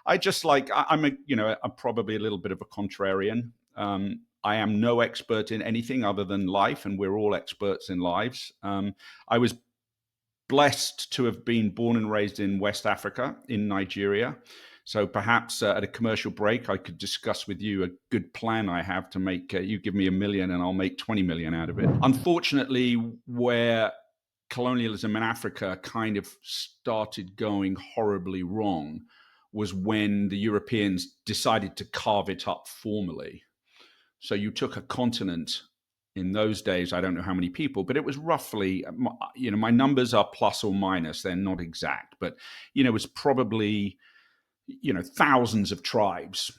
I'm probably a little bit of a contrarian. I am no expert in anything other than life, and we're all experts in lives. I was blessed to have been born and raised in West Africa, in Nigeria. So perhaps at a commercial break, I could discuss with you a good plan I have to make. You give me $1 million and I'll make 20 million out of it. Unfortunately, where colonialism in Africa kind of started going horribly wrong was when the Europeans decided to carve it up formally. So you took a continent. In those days, I don't know how many people, but it was roughly, my numbers are plus or minus. They're not exact, but, it was probably, thousands of tribes,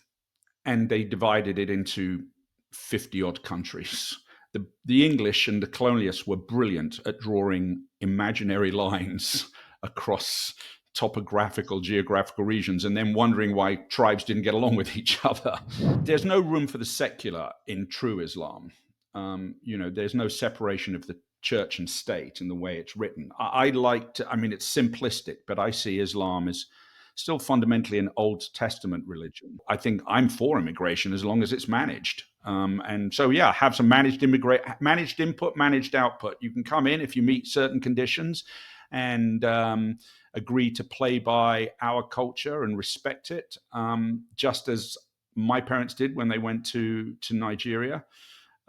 and they divided it into 50 odd countries. The English and the colonialists were brilliant at drawing imaginary lines across topographical, geographical regions, and then wondering why tribes didn't get along with each other. There's no room for the secular in true Islam. There's no separation of the church and state in the way it's written. It's simplistic, but I see Islam as still fundamentally an Old Testament religion. I think I'm for immigration as long as it's managed. Have some managed input, managed output. You can come in if you meet certain conditions and agree to play by our culture and respect it, just as my parents did when they went to Nigeria.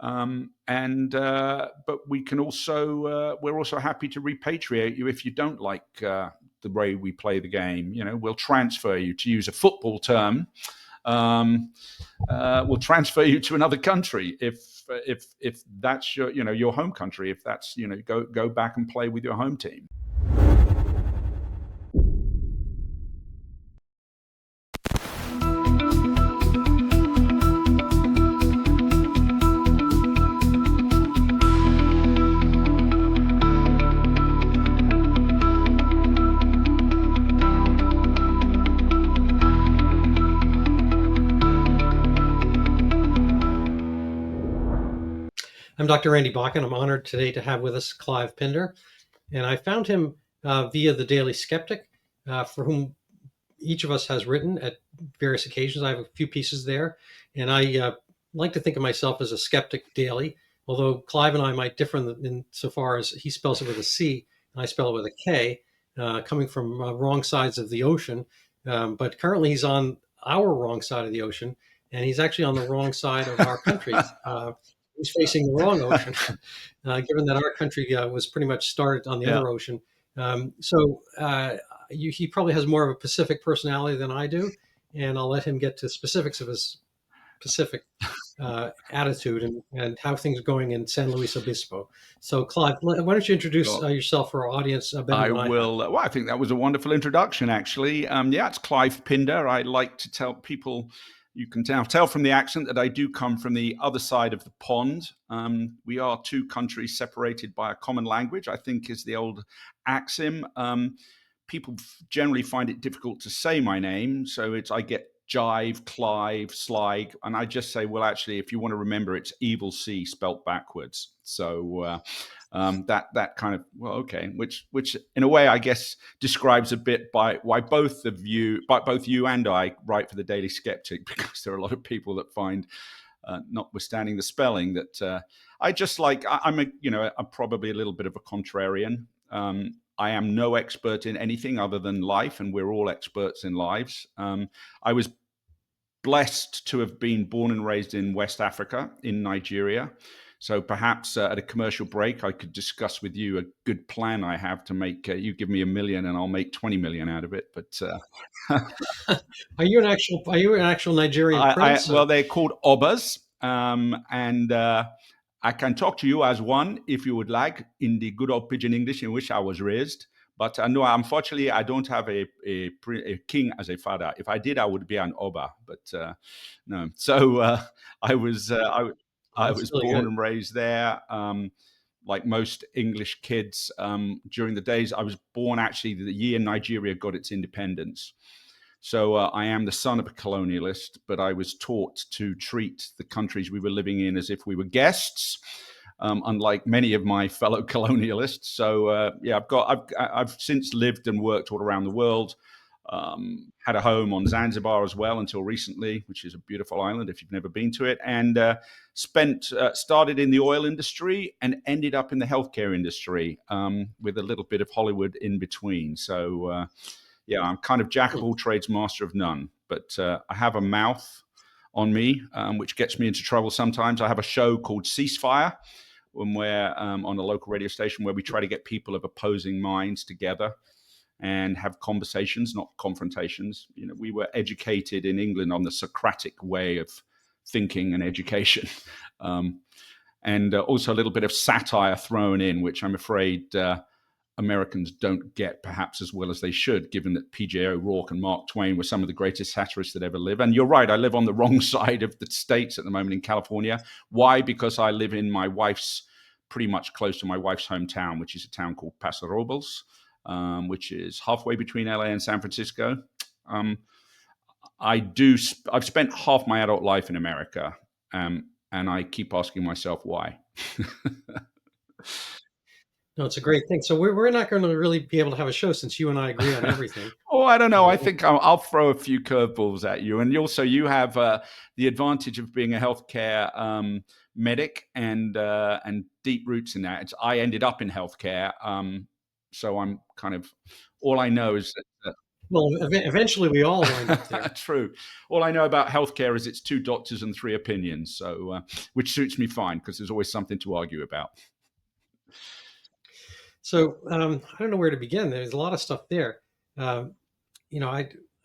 But we can also we're also happy to repatriate you if you don't like the way we play the game. We'll transfer you, to use a football term. We'll transfer you to another country if that's your home country. If that's go back and play with your home team. I'm Dr. Randy Bakken. I'm honored today to have with us Clive Pinder, and I found him via the Daily Skeptic, for whom each of us has written at various occasions. I have a few pieces there, and I like to think of myself as a skeptic daily, although Clive and I might differ in so far as he spells it with a C and I spell it with a K, coming from wrong sides of the ocean. But currently he's on our wrong side of the ocean, and he's actually on the wrong side of our country. He's facing the wrong ocean, given that our country was pretty much started on the other ocean. He probably has more of a Pacific personality than I do, and I'll let him get to specifics of his Pacific attitude and how things are going in San Luis Obispo. So, Clive, why don't you introduce yourself for our audience? I will. Well, I think that was a wonderful introduction, actually. It's Clive Pinder. I like to tell people, you can tell from the accent that I do come from the other side of the pond. We are two countries separated by a common language, I think is the old axiom. People generally find it difficult to say my name, so I get Jive, Clive, Slig, and I just say, well, actually, if you want to remember, it's evil C spelt backwards. So that kind of, well, okay, which in a way, I guess, describes a bit by why both you and I write for the Daily Skeptic, because there are a lot of people that find, notwithstanding the spelling, that I'm probably a little bit of a contrarian. I am no expert in anything other than life, and we're all experts in lives. I was blessed to have been born and raised in West Africa, in Nigeria. So perhaps at a commercial break, I could discuss with you a good plan I have to make. You give me $1 million and I'll make 20 million out of it. But are you an actual Nigerian prince? Well, they're called Obas, and I can talk to you as one if you would like, in the good old pidgin English in which I was raised. But no, unfortunately, I don't have a king as a father. If I did, I would be an Oba. But no. So I was born and raised there, like most English kids. During the days I was born, actually, the year Nigeria got its independence. So I am the son of a colonialist, but I was taught to treat the countries we were living in as if we were guests, unlike many of my fellow colonialists. So I've since lived and worked all around the world. Had a home on Zanzibar as well until recently, which is a beautiful island if you've never been to it, and started in the oil industry and ended up in the healthcare industry, with a little bit of Hollywood in between. So yeah, I'm kind of jack of all trades, master of none. But I have a mouth on me, which gets me into trouble sometimes. I have a show called Ceasefire, when we're on a local radio station, where we try to get people of opposing minds together and have conversations, not confrontations. You know, we were educated in England on the Socratic way of thinking and education, and also a little bit of satire thrown in, which I'm afraid Americans don't get perhaps as well as they should, given that P.J. O'Rourke and Mark Twain were some of the greatest satirists that ever lived. And you're right, I live on the wrong side of the states at the moment in California. Why? Because I live in pretty much close to my wife's hometown, which is a town called Paso Robles, which is halfway between LA and San Francisco. I've spent half my adult life in America, and I keep asking myself why. No, it's a great thing. So we're not going to really be able to have a show since you and I agree on everything. Oh, I don't know. I think I'll throw a few curveballs at you. And also, you have the advantage of being a healthcare medic and deep roots in that. I ended up in healthcare, so I'm kind of, all I know is that. Well, eventually we all wind up there. True. All I know about healthcare is it's 2 doctors and 3 opinions, so which suits me fine because there's always something to argue about. So I don't know where to begin. There's a lot of stuff there. I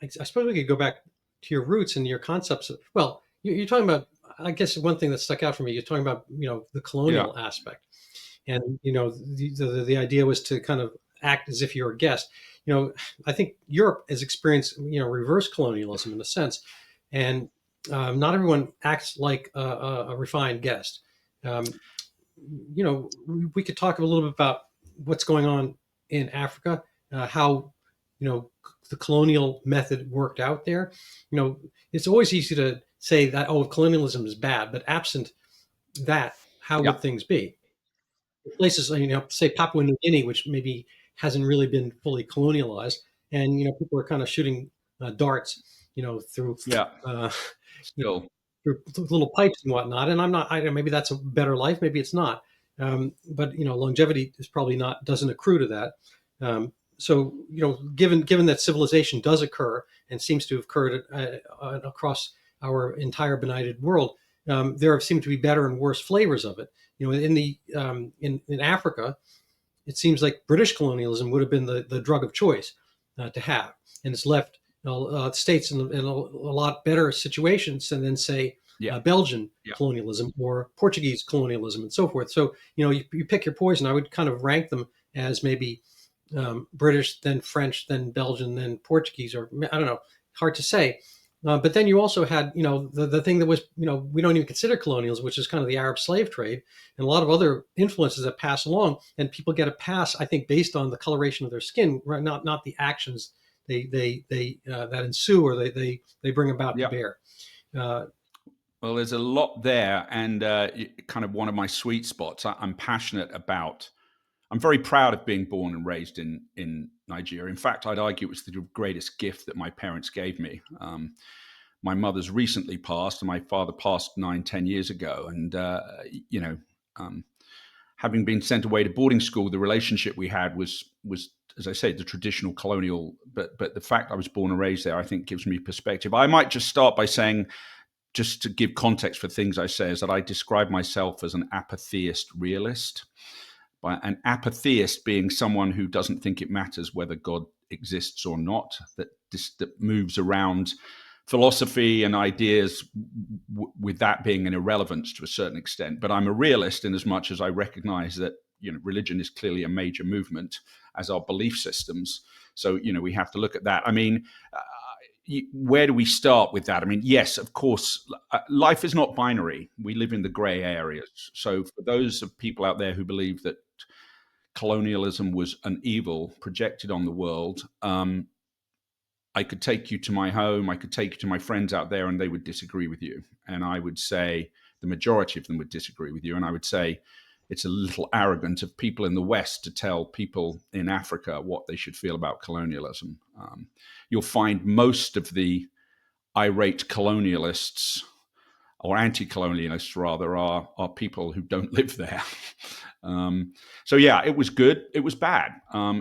suppose we could go back to your roots and your concepts. Well, you're talking about, I guess one thing that stuck out for me, you're talking about, the colonial aspect. And, the idea was to kind of act as if you're a guest. I think Europe has experienced, reverse colonialism in a sense. And not everyone acts like a refined guest. We could talk a little bit about what's going on in Africa, how, the colonial method worked out there. It's always easy to say that, colonialism is bad, but absent that, how would things be? Places, say Papua New Guinea, which maybe hasn't really been fully colonialized, and people are kind of shooting darts, through Still. through little pipes and whatnot. And maybe that's a better life, maybe it's not. But longevity is probably doesn't accrue to that. So given that civilization does occur and seems to have occurred across our entire benighted world, there seem to be better and worse flavors of it. In Africa, it seems like British colonialism would have been the drug of choice to have, and it's left states in a lot better situations than say Belgian colonialism or Portuguese colonialism and so forth. So you pick your poison. I would kind of rank them as maybe British, then French, then Belgian, then Portuguese, or I don't know, hard to say. But then you also had, the thing that was, we don't even consider colonialism, which is kind of the Arab slave trade and a lot of other influences that pass along. And people get a pass, I think, based on the coloration of their skin, right? Not the actions they that ensue or they bring about to bear. Well, there's a lot there, and kind of one of my sweet spots. I'm passionate about. I'm very proud of being born and raised in Nigeria. In fact, I'd argue it was the greatest gift that my parents gave me. My mother's recently passed, and my father passed 9-10 years ago. And having been sent away to boarding school, the relationship we had was, as I say, the traditional colonial. But the fact I was born and raised there, I think, gives me perspective. I might just start by saying, just to give context for things I say, is that I describe myself as an apatheist realist. By an apatheist being someone who doesn't think it matters whether God exists or not, that moves around philosophy and ideas with that being an irrelevance to a certain extent. But I'm a realist in as much as I recognize that religion is clearly a major movement, as are belief systems. So we have to look at that. I mean, where do we start with that? I mean, yes, of course, life is not binary. We live in the gray areas. So for those of people out there who believe that colonialism was an evil projected on the world, I could take you to my home, I could take you to my friends out there, and they would disagree with you. And I would say the majority of them would disagree with you. And I would say, it's a little arrogant of people in the West to tell people in Africa what they should feel about colonialism. You'll find most of the irate colonialists, or anti-colonialists rather, are people who don't live there. So yeah, it was good. It was bad.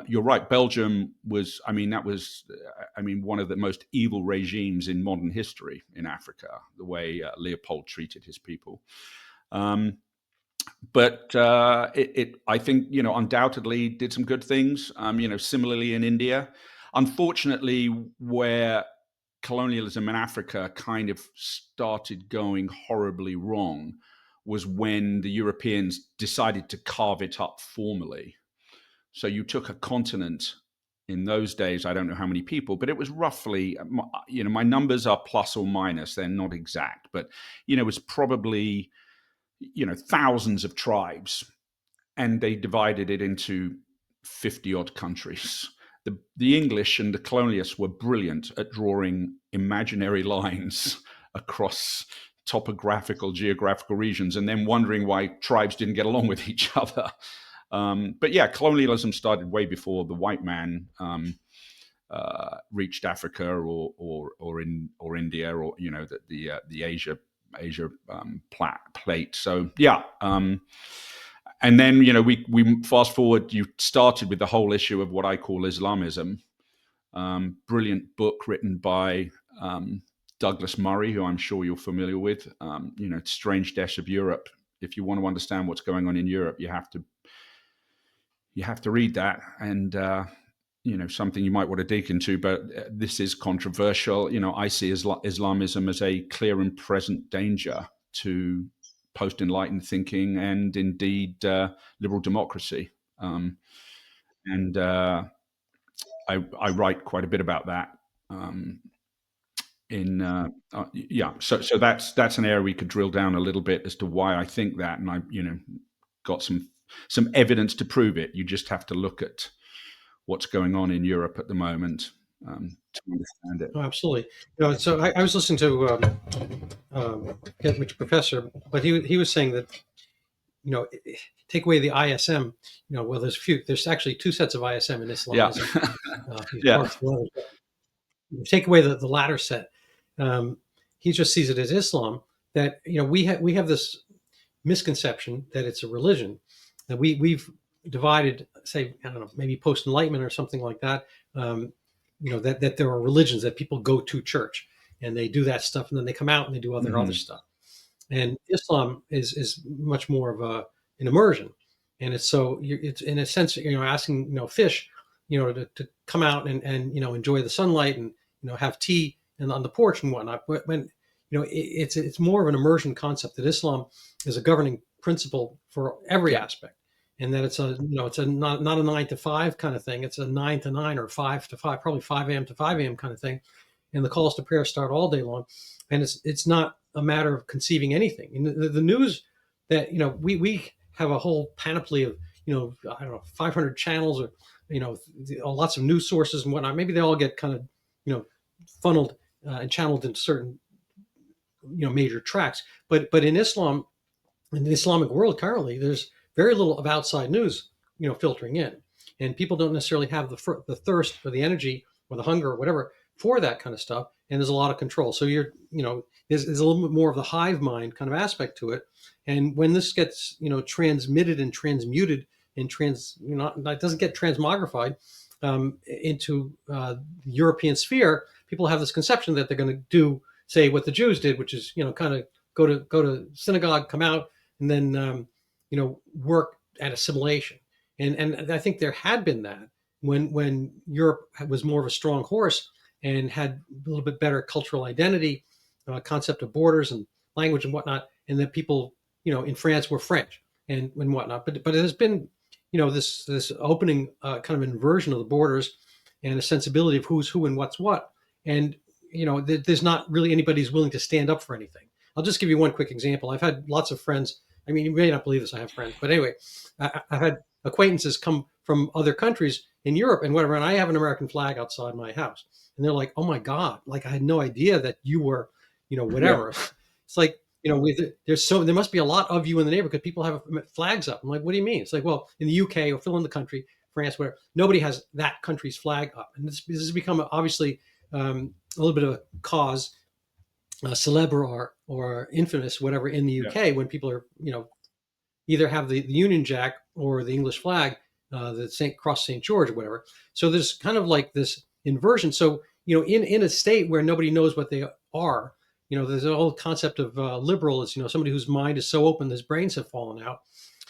You're right. Belgium was, one of the most evil regimes in modern history in Africa, the way Leopold treated his people. But I think, undoubtedly did some good things. Similarly in India, unfortunately, where colonialism in Africa kind of started going horribly wrong was when the Europeans decided to carve it up formally. So you took a continent in those days, I don't know how many people, but it was roughly, my numbers are plus or minus, they're not exact, but, it was probably, thousands of tribes, and they divided it into 50 odd countries. The English and the colonialists were brilliant at drawing imaginary lines across topographical, geographical regions, and then wondering why tribes didn't get along with each other. But yeah, colonialism started way before the white man reached Africa or India, or the Asia plate. So yeah. And then, we fast forward, you started with the whole issue of what I call Islamism. Brilliant book written by Douglas Murray, who I'm sure you're familiar with, Strange Deaths of Europe. If you want to understand what's going on in Europe, you have to read that. And, something you might want to dig into, but this is controversial. I see Islamism as a clear and present danger to post-enlightened thinking and indeed liberal democracy. And I write quite a bit about that. So that's an area we could drill down a little bit as to why I think that, and I got some evidence to prove it. You just have to look at what's going on in Europe at the moment to understand it. Oh, absolutely. So I was listening to which professor, but he was saying that take away the ISM. Well, there's actually two sets of ISM in Islamism. Yeah. You take away the latter set. He just sees it as Islam. That we have this misconception that it's a religion, that we've divided, say, I don't know, maybe post-enlightenment or something like that. That there are religions that people go to church and they do that stuff, and then they come out and they do other stuff. And Islam is much more of an immersion, and it's in a sense, asking fish, to come out and enjoy the sunlight and have tea and on the porch and whatnot. But when it's more of an immersion concept, that Islam is a governing principle for every aspect. And that it's not a 9 to 5 kind of thing. It's a 9 to 9 or 5 to 5, probably 5 a.m. to 5 a.m. kind of thing. And the calls to prayer start all day long. And it's not a matter of conceiving anything. And the news that, we have a whole panoply of, I don't know, 500 channels, or, lots of news sources and whatnot. Maybe they all get kind of, funneled and channeled into certain, major tracks. But in Islam, in the Islamic world currently, there's very little of outside news, filtering in, and people don't necessarily have the thirst or the energy or the hunger or whatever for that kind of stuff. And there's a lot of control. So there's a little bit more of the hive mind kind of aspect to it. And when this gets, transmitted and transmuted and it doesn't get transmogrified into the European sphere, people have this conception that they're going to do, say, what the Jews did, which is, kind of go to synagogue, come out, and then work at assimilation. And I think there had been that when Europe was more of a strong horse and had a little bit better cultural identity, concept of borders and language and whatnot, and that people, in France were French and whatnot. But it has been, this opening kind of inversion of the borders and a sensibility of who's who and what's what. And, there's not really anybody who's willing to stand up for anything. I'll just give you one quick example. I've had lots of friends. I mean, you may not believe this, I have friends, but anyway, I've had acquaintances come from other countries in Europe and whatever, and I have an American flag outside my house. And they're like, oh my God, like I had no idea that you were, whatever. Yeah. It's like, there must be a lot of you in the neighborhood because people have flags up. I'm like, what do you mean? It's like, well, in the UK or fill in the country, France, where nobody has that country's flag up, and this has become obviously a little bit of a cause, celebre or infamous, whatever, in the UK when people are either have the Union Jack or the English flag, the St. George or whatever. So there's kind of like this inversion. So in a state where nobody knows what they are, there's a whole concept of liberal as somebody whose mind is so open his brains have fallen out,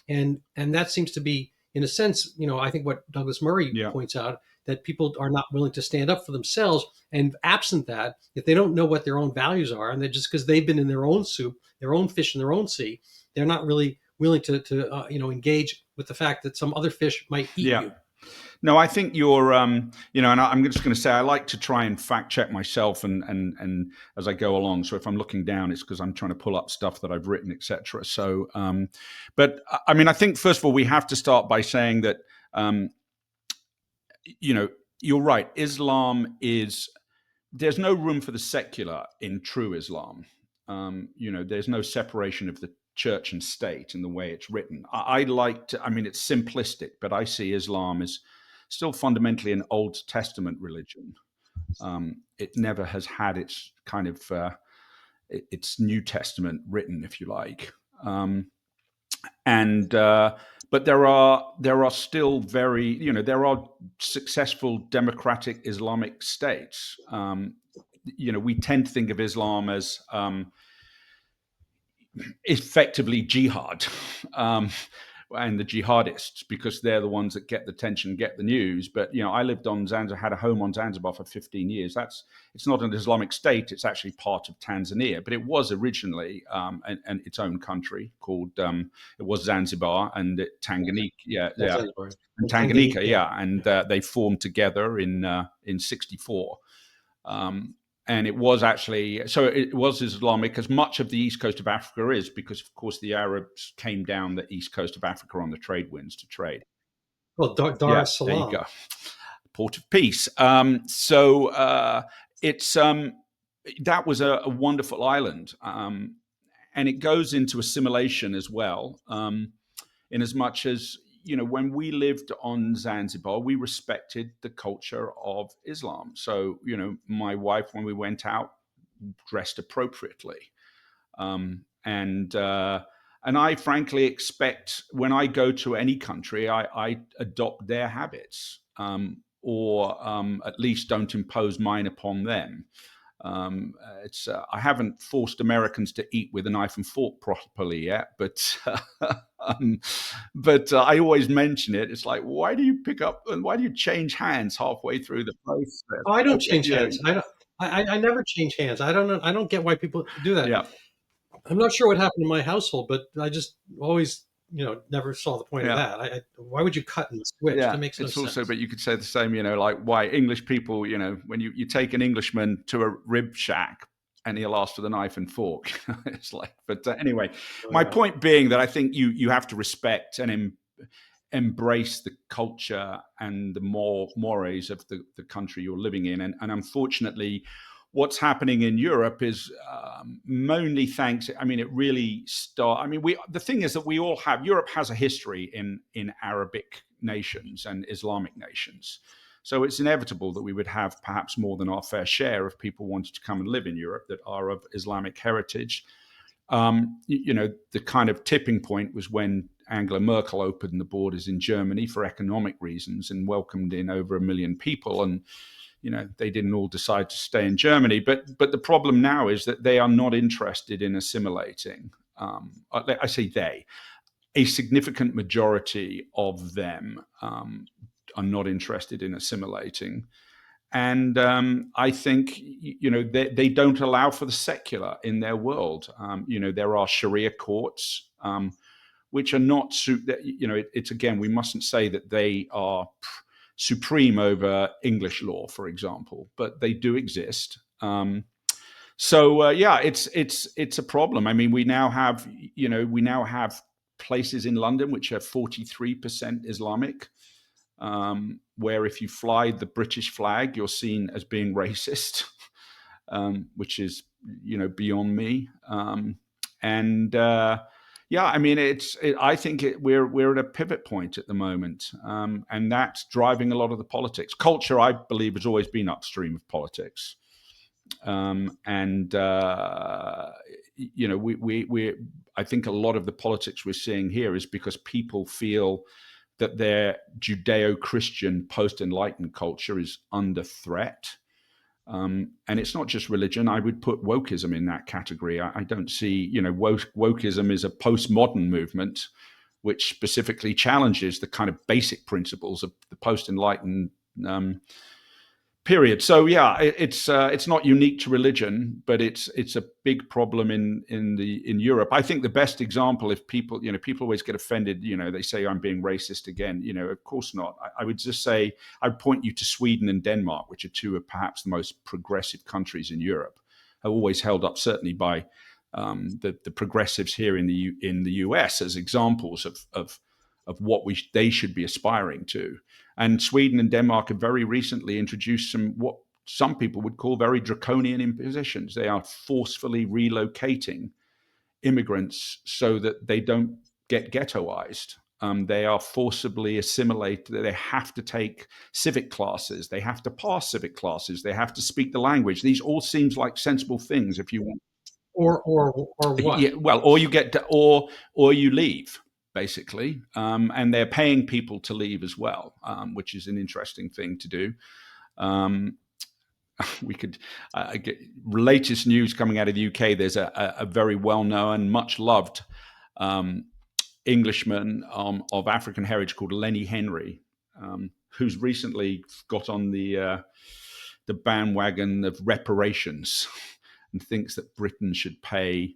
and that seems to be, in a sense, I think what Douglas Murray points out, that people are not willing to stand up for themselves, and absent that, if they don't know what their own values are, and they're just because they've been in their own soup, their own fish in their own sea, they're not really willing to engage with the fact that some other fish might eat you. No, I think you're, and I'm just going to say I like to try and fact check myself and as I go along. So if I'm looking down, it's because I'm trying to pull up stuff that I've written, etc. So, but I mean, I think first of all we have to start by saying that, you're right. Islam there's no room for the secular in true Islam. There's no separation of the church and state in the way it's written. I like to, I mean, it's simplistic, but I see Islam as still fundamentally an Old Testament religion. It never has had its kind of its New Testament written, if you like. But there are still there are successful democratic Islamic states. We tend to think of Islam as effectively jihad, and the jihadists, because they're the ones that get the attention, get the news. But I lived on Zanzibar, had a home on Zanzibar for 15 years. It's not an Islamic state; it's actually part of Tanzania, but it was originally and its own country called it was Zanzibar and Tanganyika, and Tanganyika, and they formed together in '64. And it was actually, so it was Islamic, as much of the east coast of Africa is, because of course the Arabs came down the east coast of Africa on the trade winds to trade. Well, Dar es Salaam. There you go. Port of Peace. It's that was a wonderful island, and it goes into assimilation as well, in as much as when we lived on Zanzibar, we respected the culture of Islam. So, my wife, when we went out, dressed appropriately. And I frankly expect when I go to any country, I adopt their habits, or at least don't impose mine upon them. I haven't forced Americans to eat with a knife and fork properly yet, but I always mention it. It's like, why do you pick up and why do you change hands halfway through the process? Oh, I don't change hands. I never change hands. I don't know. I don't get why people do that. Yeah. I'm not sure what happened in my household, but I just always never saw the point of that. Why would you cut and switch? That makes no sense. Also, but you could say the same, like why English people, when you take an Englishman to a rib shack and he'll ask for the knife and fork. It's like, but anyway, my point being that I think you have to respect and embrace the culture and the mores of the country you're living in. And unfortunately, what's happening in Europe is mainly thanks. I mean, it really the thing is that Europe has a history in Arabic nations and Islamic nations. So it's inevitable that we would have perhaps more than our fair share of people wanting to come and live in Europe that are of Islamic heritage. The kind of tipping point was when Angela Merkel opened the borders in Germany for economic reasons and welcomed in over 1 million people. And they didn't all decide to stay in Germany, but the problem now is that they are not interested in assimilating. I say they, a significant majority of them are not interested in assimilating, and I think they don't allow for the secular in their world. There are Sharia courts, which are not. It's again, we mustn't say that they are supreme over English law, for example, but they do exist. It's a problem. I mean, we now have places in London which are 43% Islamic, where if you fly the British flag, you're seen as being racist, which is beyond me. And yeah, I mean, I think we're at a pivot point at the moment, and that's driving a lot of the politics. Culture, I believe, has always been upstream of politics, and I think a lot of the politics we're seeing here is because people feel that their Judeo-Christian post-Enlightened culture is under threat. And it's not just religion. I would put wokeism in that category. I don't see, wokeism is a postmodern movement which specifically challenges the kind of basic principles of the post-Enlightened period. So yeah, it's not unique to religion, but it's a big problem in Europe. I think the best example, if people always get offended, they say I'm being racist again. Of course not. I would just say I'd point you to Sweden and Denmark, which are two of perhaps the most progressive countries in Europe, are always held up certainly by the progressives here in the US as examples of what they should be aspiring to. And Sweden and Denmark have very recently introduced what some people would call very draconian impositions. They are forcefully relocating immigrants so that they don't get ghettoized. They are forcibly assimilated. They have to take civic classes. They have to pass civic classes. They have to speak the language. These all seems like sensible things if you want. Or what? Yeah, well, or you get to, or you leave, basically, and they're paying people to leave as well, which is an interesting thing to do. We could get latest news coming out of the UK. There's a very well-known, much-loved Englishman of African heritage called Lenny Henry, who's recently got on the bandwagon of reparations and thinks that Britain should pay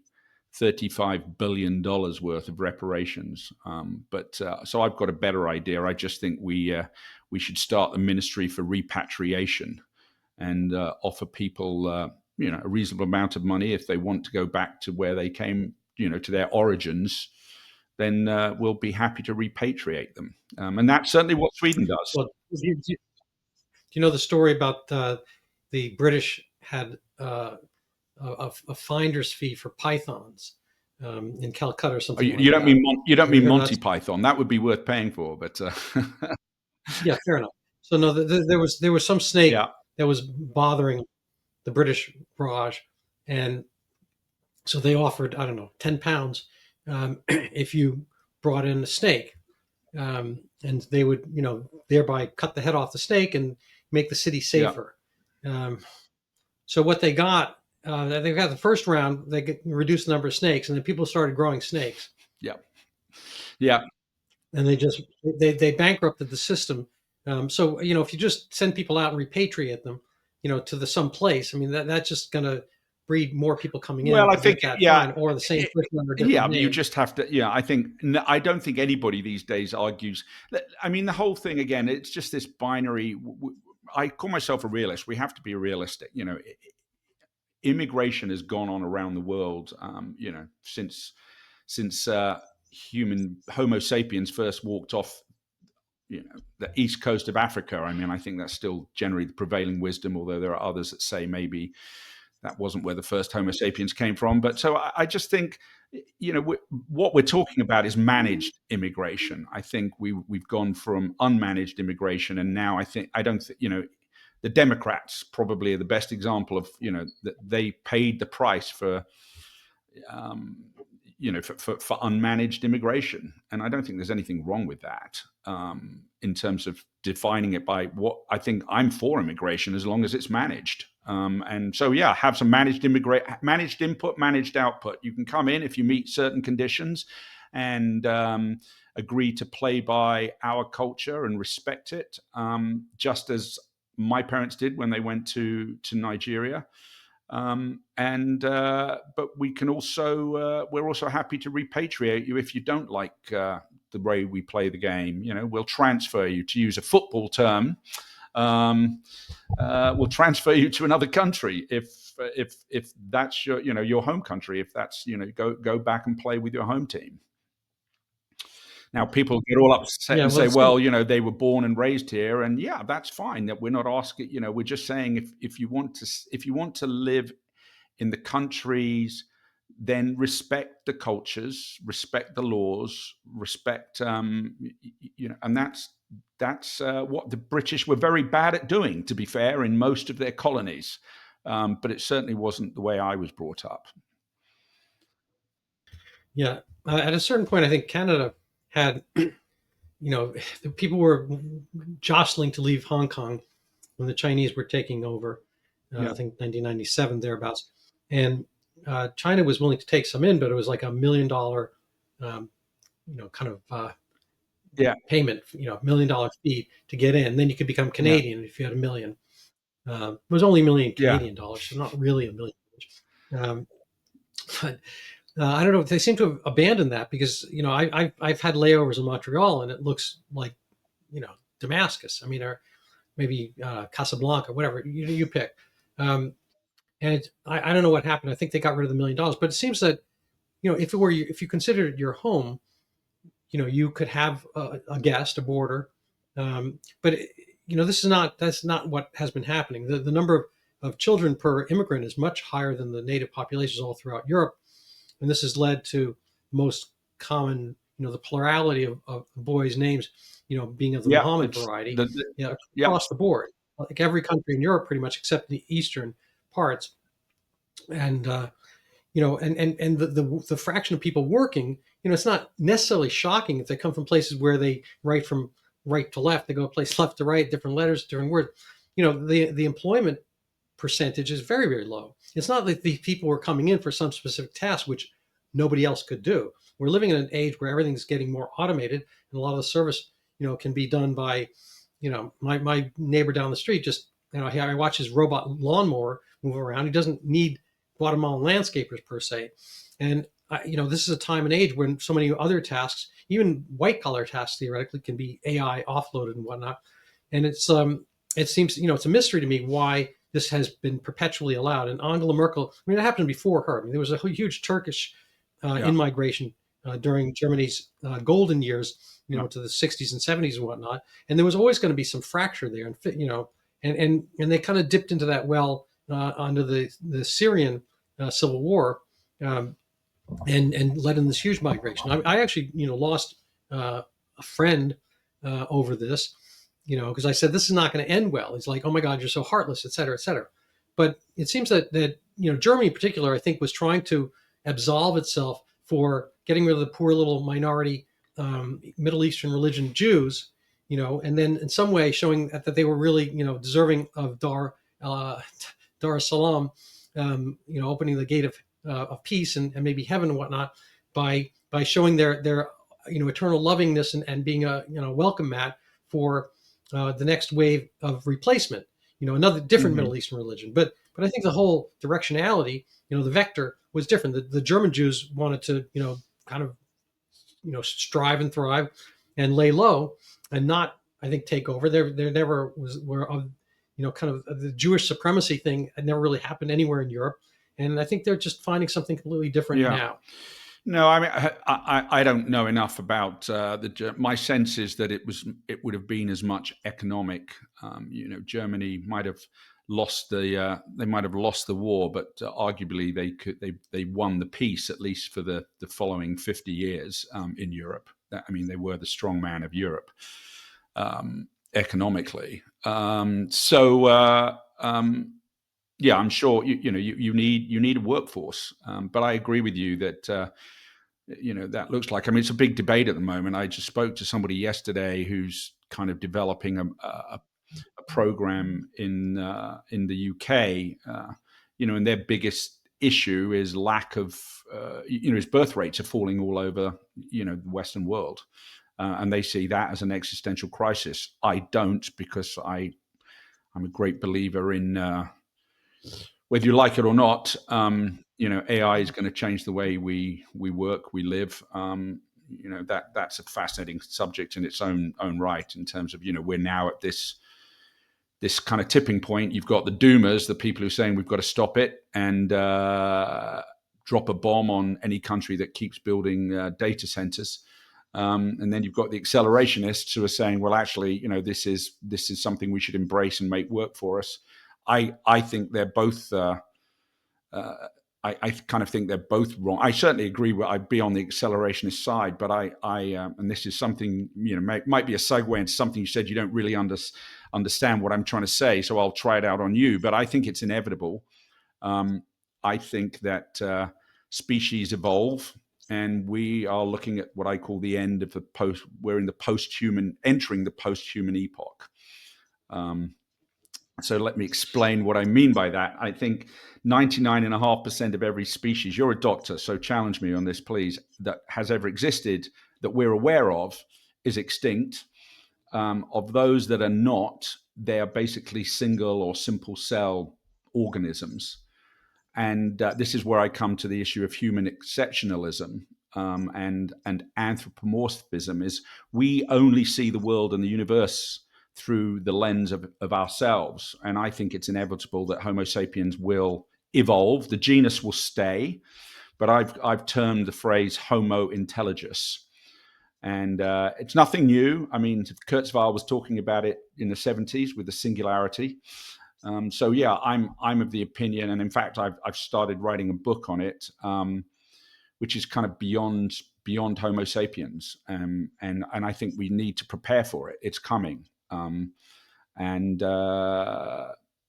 $35 billion worth of reparations. So I've got a better idea. I just think we should start the Ministry for Repatriation and offer people a reasonable amount of money if they want to go back to where they came, to their origins. Then we'll be happy to repatriate them. And that's certainly what Sweden does. Well, do you know the story about the British had a finder's fee for pythons in Calcutta or something? You don't mean Monty that? Python? That would be worth paying for, but yeah, fair enough. So no, there was some snake yeah. that was bothering the British Raj, and so they offered, I don't know, £10 if you brought in a snake, and they would thereby cut the head off the snake and make the city safer. Yeah. So what they got. They got the first round. They reduced the number of snakes, and then people started growing snakes. Yeah, yeah. And they bankrupted the system. So if you just send people out and repatriate them, to some place, I mean that's just going to breed more people coming in. Well, I think fine, or the same person under different name. You just have to. Yeah, I don't think anybody these days argues. I mean, the whole thing again. It's just this binary. I call myself a realist. We have to be realistic. Immigration has gone on around the world, since Homo sapiens first walked off, the east coast of Africa. I mean, I think that's still generally the prevailing wisdom, although there are others that say maybe that wasn't where the first Homo sapiens came from. But so I just think, what we're talking about is managed immigration. I think we've gone from unmanaged immigration, and now I don't think the Democrats probably are the best example of, that they paid the price for, for unmanaged immigration. And I don't think there's anything wrong with that in terms of defining it by what I think. I'm for immigration as long as it's managed. And so, yeah, have some managed input, managed output. You can come in if you meet certain conditions and agree to play by our culture and respect it, just as my parents did when they went to Nigeria, but we can also we're also happy to repatriate you if you don't like the way we play the game. We'll transfer you, to use a football term. We'll transfer you to another country if that's your home country. If that's go back and play with your home team. Now, people get all upset and say, well, they were born and raised here. And yeah, that's fine. That we're not asking, we're just saying if you want to live in the countries then respect the cultures, respect the laws, respect, and that's what the British were very bad at doing, to be fair, in most of their colonies. But it certainly wasn't the way I was brought up. Yeah. At a certain point, I think Canada had, the people were jostling to leave Hong Kong when the Chinese were taking over. I Yeah, think 1997 thereabouts, and China was willing to take some in, but it was like $1 million, um, kind of yeah, payment, $1 million fee to get in. Then you could become yeah, Canadian if you had a million. It was only a million yeah, Canadian dollars, so not really a million. Um, but I don't know. They seem to have abandoned that because I've had layovers in Montreal and it looks like Damascus. I mean, or maybe Casablanca, whatever you pick. Um, and I don't know what happened. I think they got rid of the $1 million, but it seems that if you considered it your home, you could have a guest, a boarder, but that's not what has been happening. The number of children per immigrant is much higher than the native populations all throughout Europe, and this has led to most common, the plurality of boys' names, being of the yeah. Muhammad It's variety, yeah, across the board, like every country in Europe, pretty much, except the eastern parts, and the fraction of people working, it's not necessarily shocking if they come from places where they write from right to left, they go place left to right, different letters, different words. The employment percentage is very, very low. It's not like the people were coming in for some specific task which nobody else could do. We're living in an age where everything's getting more automated, and a lot of the service, can be done by, my neighbor down the street. Just I watch his robot lawnmower move around. He doesn't need Guatemalan landscapers per se, and this is a time and age when so many other tasks, even white collar tasks, theoretically can be AI offloaded and whatnot. And it seems it's a mystery to me why this has been perpetually allowed. And Angela Merkel, I mean, it happened before her. I mean, there was a huge Turkish yeah, in-migration during Germany's golden years, yeah, to the 60s and 70s and whatnot. And there was always going to be some fracture there, and they kind of dipped into that well under the Syrian civil war, um, and led in this huge migration. I actually, lost a friend over this, because I said this is not going to end well. He's like, "Oh my God, you're so heartless," et cetera, et cetera. But it seems that Germany in particular, I think, was trying to absolve itself for getting rid of the poor little minority Middle Eastern religion Jews, and then in some way showing that they were really, deserving of Dar es Salaam, opening the gate of peace and maybe heaven and whatnot by showing their eternal lovingness and being a welcome mat for the next wave of replacement, another different hmm Middle Eastern religion. But I think the whole directionality, the vector was different. The German Jews wanted to, kind of, strive and thrive and lay low and not, I think, take over. There never were of, kind of the Jewish supremacy thing had never really happened anywhere in Europe. And I think they're just finding something completely different yeah. now. No, I mean, I don't know enough about my sense is that it would have been as much economic. Germany might have lost they might have lost the war, but arguably they won the peace, at least for the following 50 years in Europe. I mean, they were the strong man of Europe economically. Yeah, I'm sure you need a workforce, but I agree with you that that looks like. I mean, it's a big debate at the moment. I just spoke to somebody yesterday who's kind of developing a program in the UK, and their biggest issue is lack of his birth rates are falling all over the Western world, and they see that as an existential crisis. I don't, because I'm a great believer in whether you like it or not, AI is going to change the way we work, we live. That's a fascinating subject in its own right. In terms of we're now at this kind of tipping point. You've got the doomers, the people who are saying we've got to stop it and drop a bomb on any country that keeps building data centers. And then you've got the accelerationists who are saying, well, actually, this is something we should embrace and make work for us. I think they're both I kind of think they're both wrong. I certainly agree with I'd be on the accelerationist side, but and this is something, might be a segue into something you said. You don't really understand what I'm trying to say, so I'll try it out on you. But I think it's inevitable. I think that species evolve, and we are looking at what I call the end of the post. We're in the entering the post-human epoch. So let me explain what I mean by that. I think 99.5% of every species, you're a doctor, so challenge me on this, please, that has ever existed that we're aware of is extinct. Of those that are not, they are basically single or simple cell organisms. And this is where I come to the issue of human exceptionalism and anthropomorphism. Is we only see the world and the universe through the lens of ourselves. And I think it's inevitable that Homo sapiens will evolve. The genus will stay, but I've termed the phrase Homo intelligus. And it's nothing new. I mean, Kurzweil was talking about it in the 70s with the singularity. So yeah, I'm of the opinion, and in fact, I've started writing a book on it, which is kind of beyond Homo sapiens, and I think we need to prepare for it. It's coming, and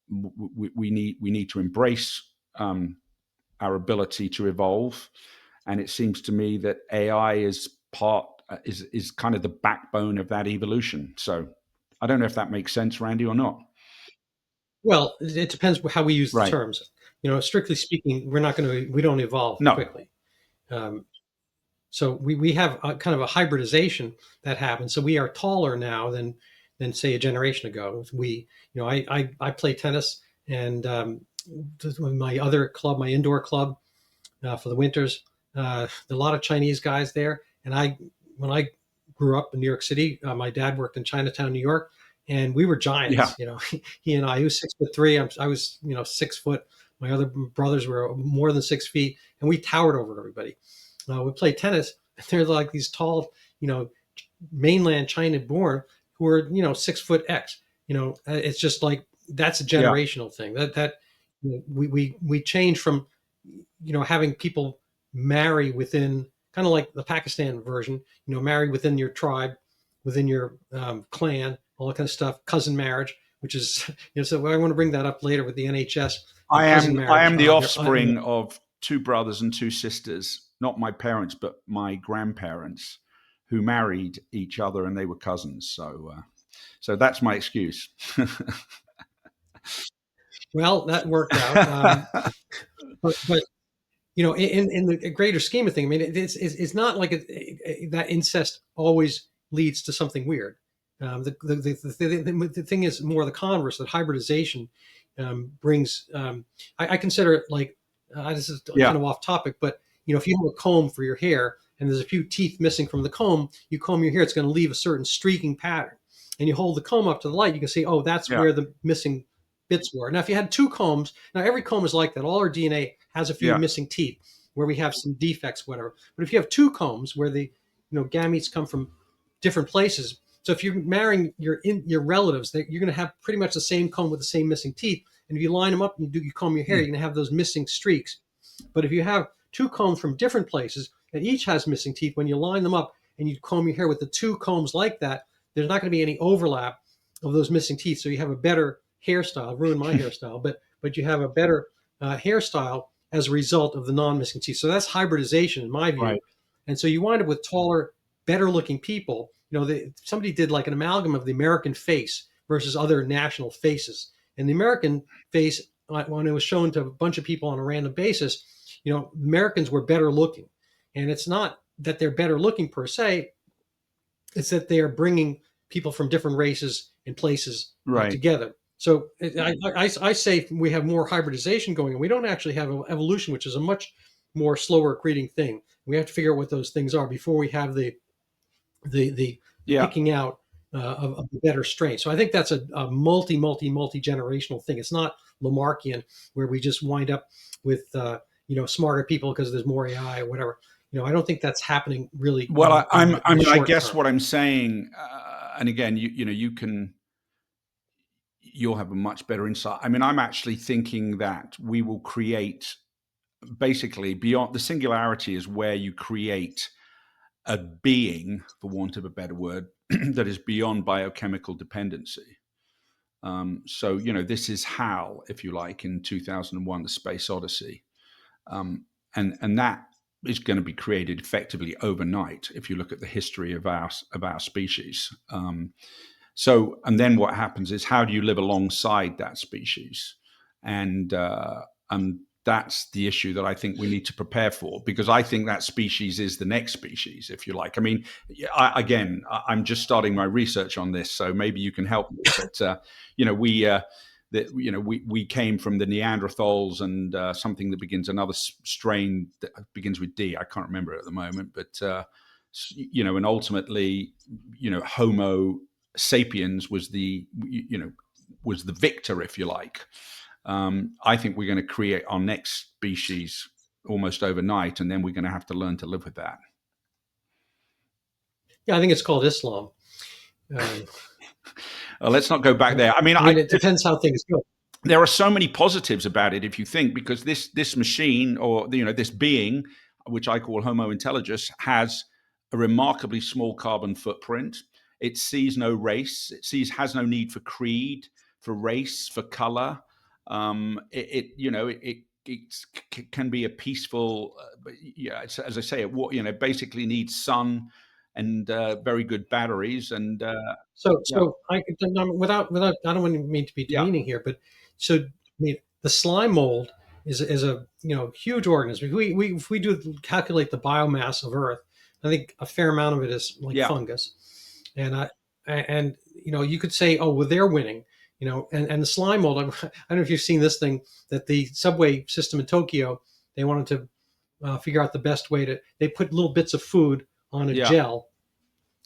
we need to embrace our ability to evolve. And it seems to me that AI is kind of the backbone of that evolution. So I don't know if that makes sense, Randy, or not. Well, it depends how we use the Right. terms. Strictly speaking, we don't evolve No. quickly. So we have a kind of a hybridization that happens. So we are taller now than say a generation ago. I play tennis, and my other club, my indoor club, for the winters, a lot of Chinese guys there. And when I grew up in New York City, my dad worked in Chinatown, New York, and we were giants. Yeah. He and I. He was 6'3". I was 6 foot. My other brothers were more than 6 feet, and we towered over everybody. We play tennis. They're like these tall, mainland China born who are 6 foot X. It's just like that's a Yeah. generational thing. That we change from having people marry within, kind of like the Pakistan version, marry within your tribe, within your clan, all that kind of stuff, cousin marriage, which is so I want to bring that up later with the NHS. I Cousin marriage. am the offspring of two brothers and two sisters, not my parents, but my grandparents, who married each other, and they were cousins. So that's my excuse. Well, that worked out. But in the greater scheme of things, I mean, it's not like that incest always leads to something weird. The thing is more the converse, that hybridization brings. I consider it like this is Yeah. kind of off topic, but if you have a comb for your hair and there's a few teeth missing from the comb, you comb your hair, it's going to leave a certain streaking pattern, and you hold the comb up to the light, you can see, oh, that's Yeah. where the missing bits were. Now, if you had two combs, now every comb is like that. All our DNA has a few Yeah. missing teeth where we have some defects, whatever. But if you have two combs where the gametes come from different places, so if you're marrying your relatives, you're going to have pretty much the same comb with the same missing teeth. And if you line them up and you comb your hair, you're going to have those missing streaks. But if you have two combs from different places and each has missing teeth, when you line them up and you comb your hair with the two combs like that, there's not going to be any overlap of those missing teeth. So you have a better hairstyle. Ruined my hairstyle, but you have a better hairstyle as a result of the non-missing teeth. So that's hybridization in my view. Right. And so you wind up with taller, better looking people. Somebody did like an amalgam of the American face versus other national faces. And the American face, when it was shown to a bunch of people on a random basis, Americans were better looking. And it's not that they're better looking per se, it's that they are bringing people from different races and places Right. together. So I say we have more hybridization going on. We don't actually have evolution, which is a much more slower accreting thing. We have to figure out what those things are before we have the Yeah. picking out of the better strain. So I think that's a multi-generational thing. It's not Lamarckian, where we just wind up with smarter people because there's more AI or whatever. I don't think that's happening really. Well, I guess term. what I'm saying, and again, you'll have a much better insight. I mean, I'm actually thinking that we will create basically beyond the singularity is where you create a being, for want of a better word, that is beyond biochemical dependency. So, this is HAL, if you like, in 2001, The Space Odyssey. And that is going to be created effectively overnight if you look at the history of our species. And then what happens is, how do you live alongside that species? And that's the issue that I think we need to prepare for, because I think that species is the next species, if you like. I mean, I'm just starting my research on this, so maybe you can help me. But we came from the Neanderthals and something that another strain that begins with D. I can't remember it at the moment, but and ultimately, Homo sapiens was the victor, if you like. I think we're going to create our next species almost overnight, and then we're going to have to learn to live with that. Yeah, I think it's called Islam. Let's not go back there. I mean, it depends how things go. There are so many positives about it, if you think, because this machine, or this being, which I call Homo intelligence, has a remarkably small carbon footprint. It sees no race. It has no need for creed, for race, for color. It can be a peaceful. As I say, it basically needs sun and very good batteries. And without, I don't mean to be demeaning here, but the slime mold is a huge organism. If we do calculate the biomass of Earth, I think a fair amount of it is like fungus, and you could say, oh well, they're winning, and the slime mold. I don't know if you've seen this thing, that the subway system in Tokyo, they wanted to figure out the best way to. They put little bits of food on a gel,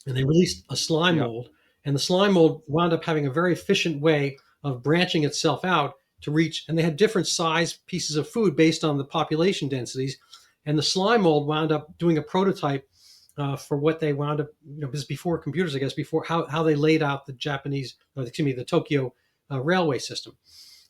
and they released a slime mold, and the slime mold wound up having a very efficient way of branching itself out to reach, and they had different size pieces of food based on the population densities, and the slime mold wound up doing a prototype for what they wound up, this is before computers, I guess, before how they laid out the the Tokyo railway system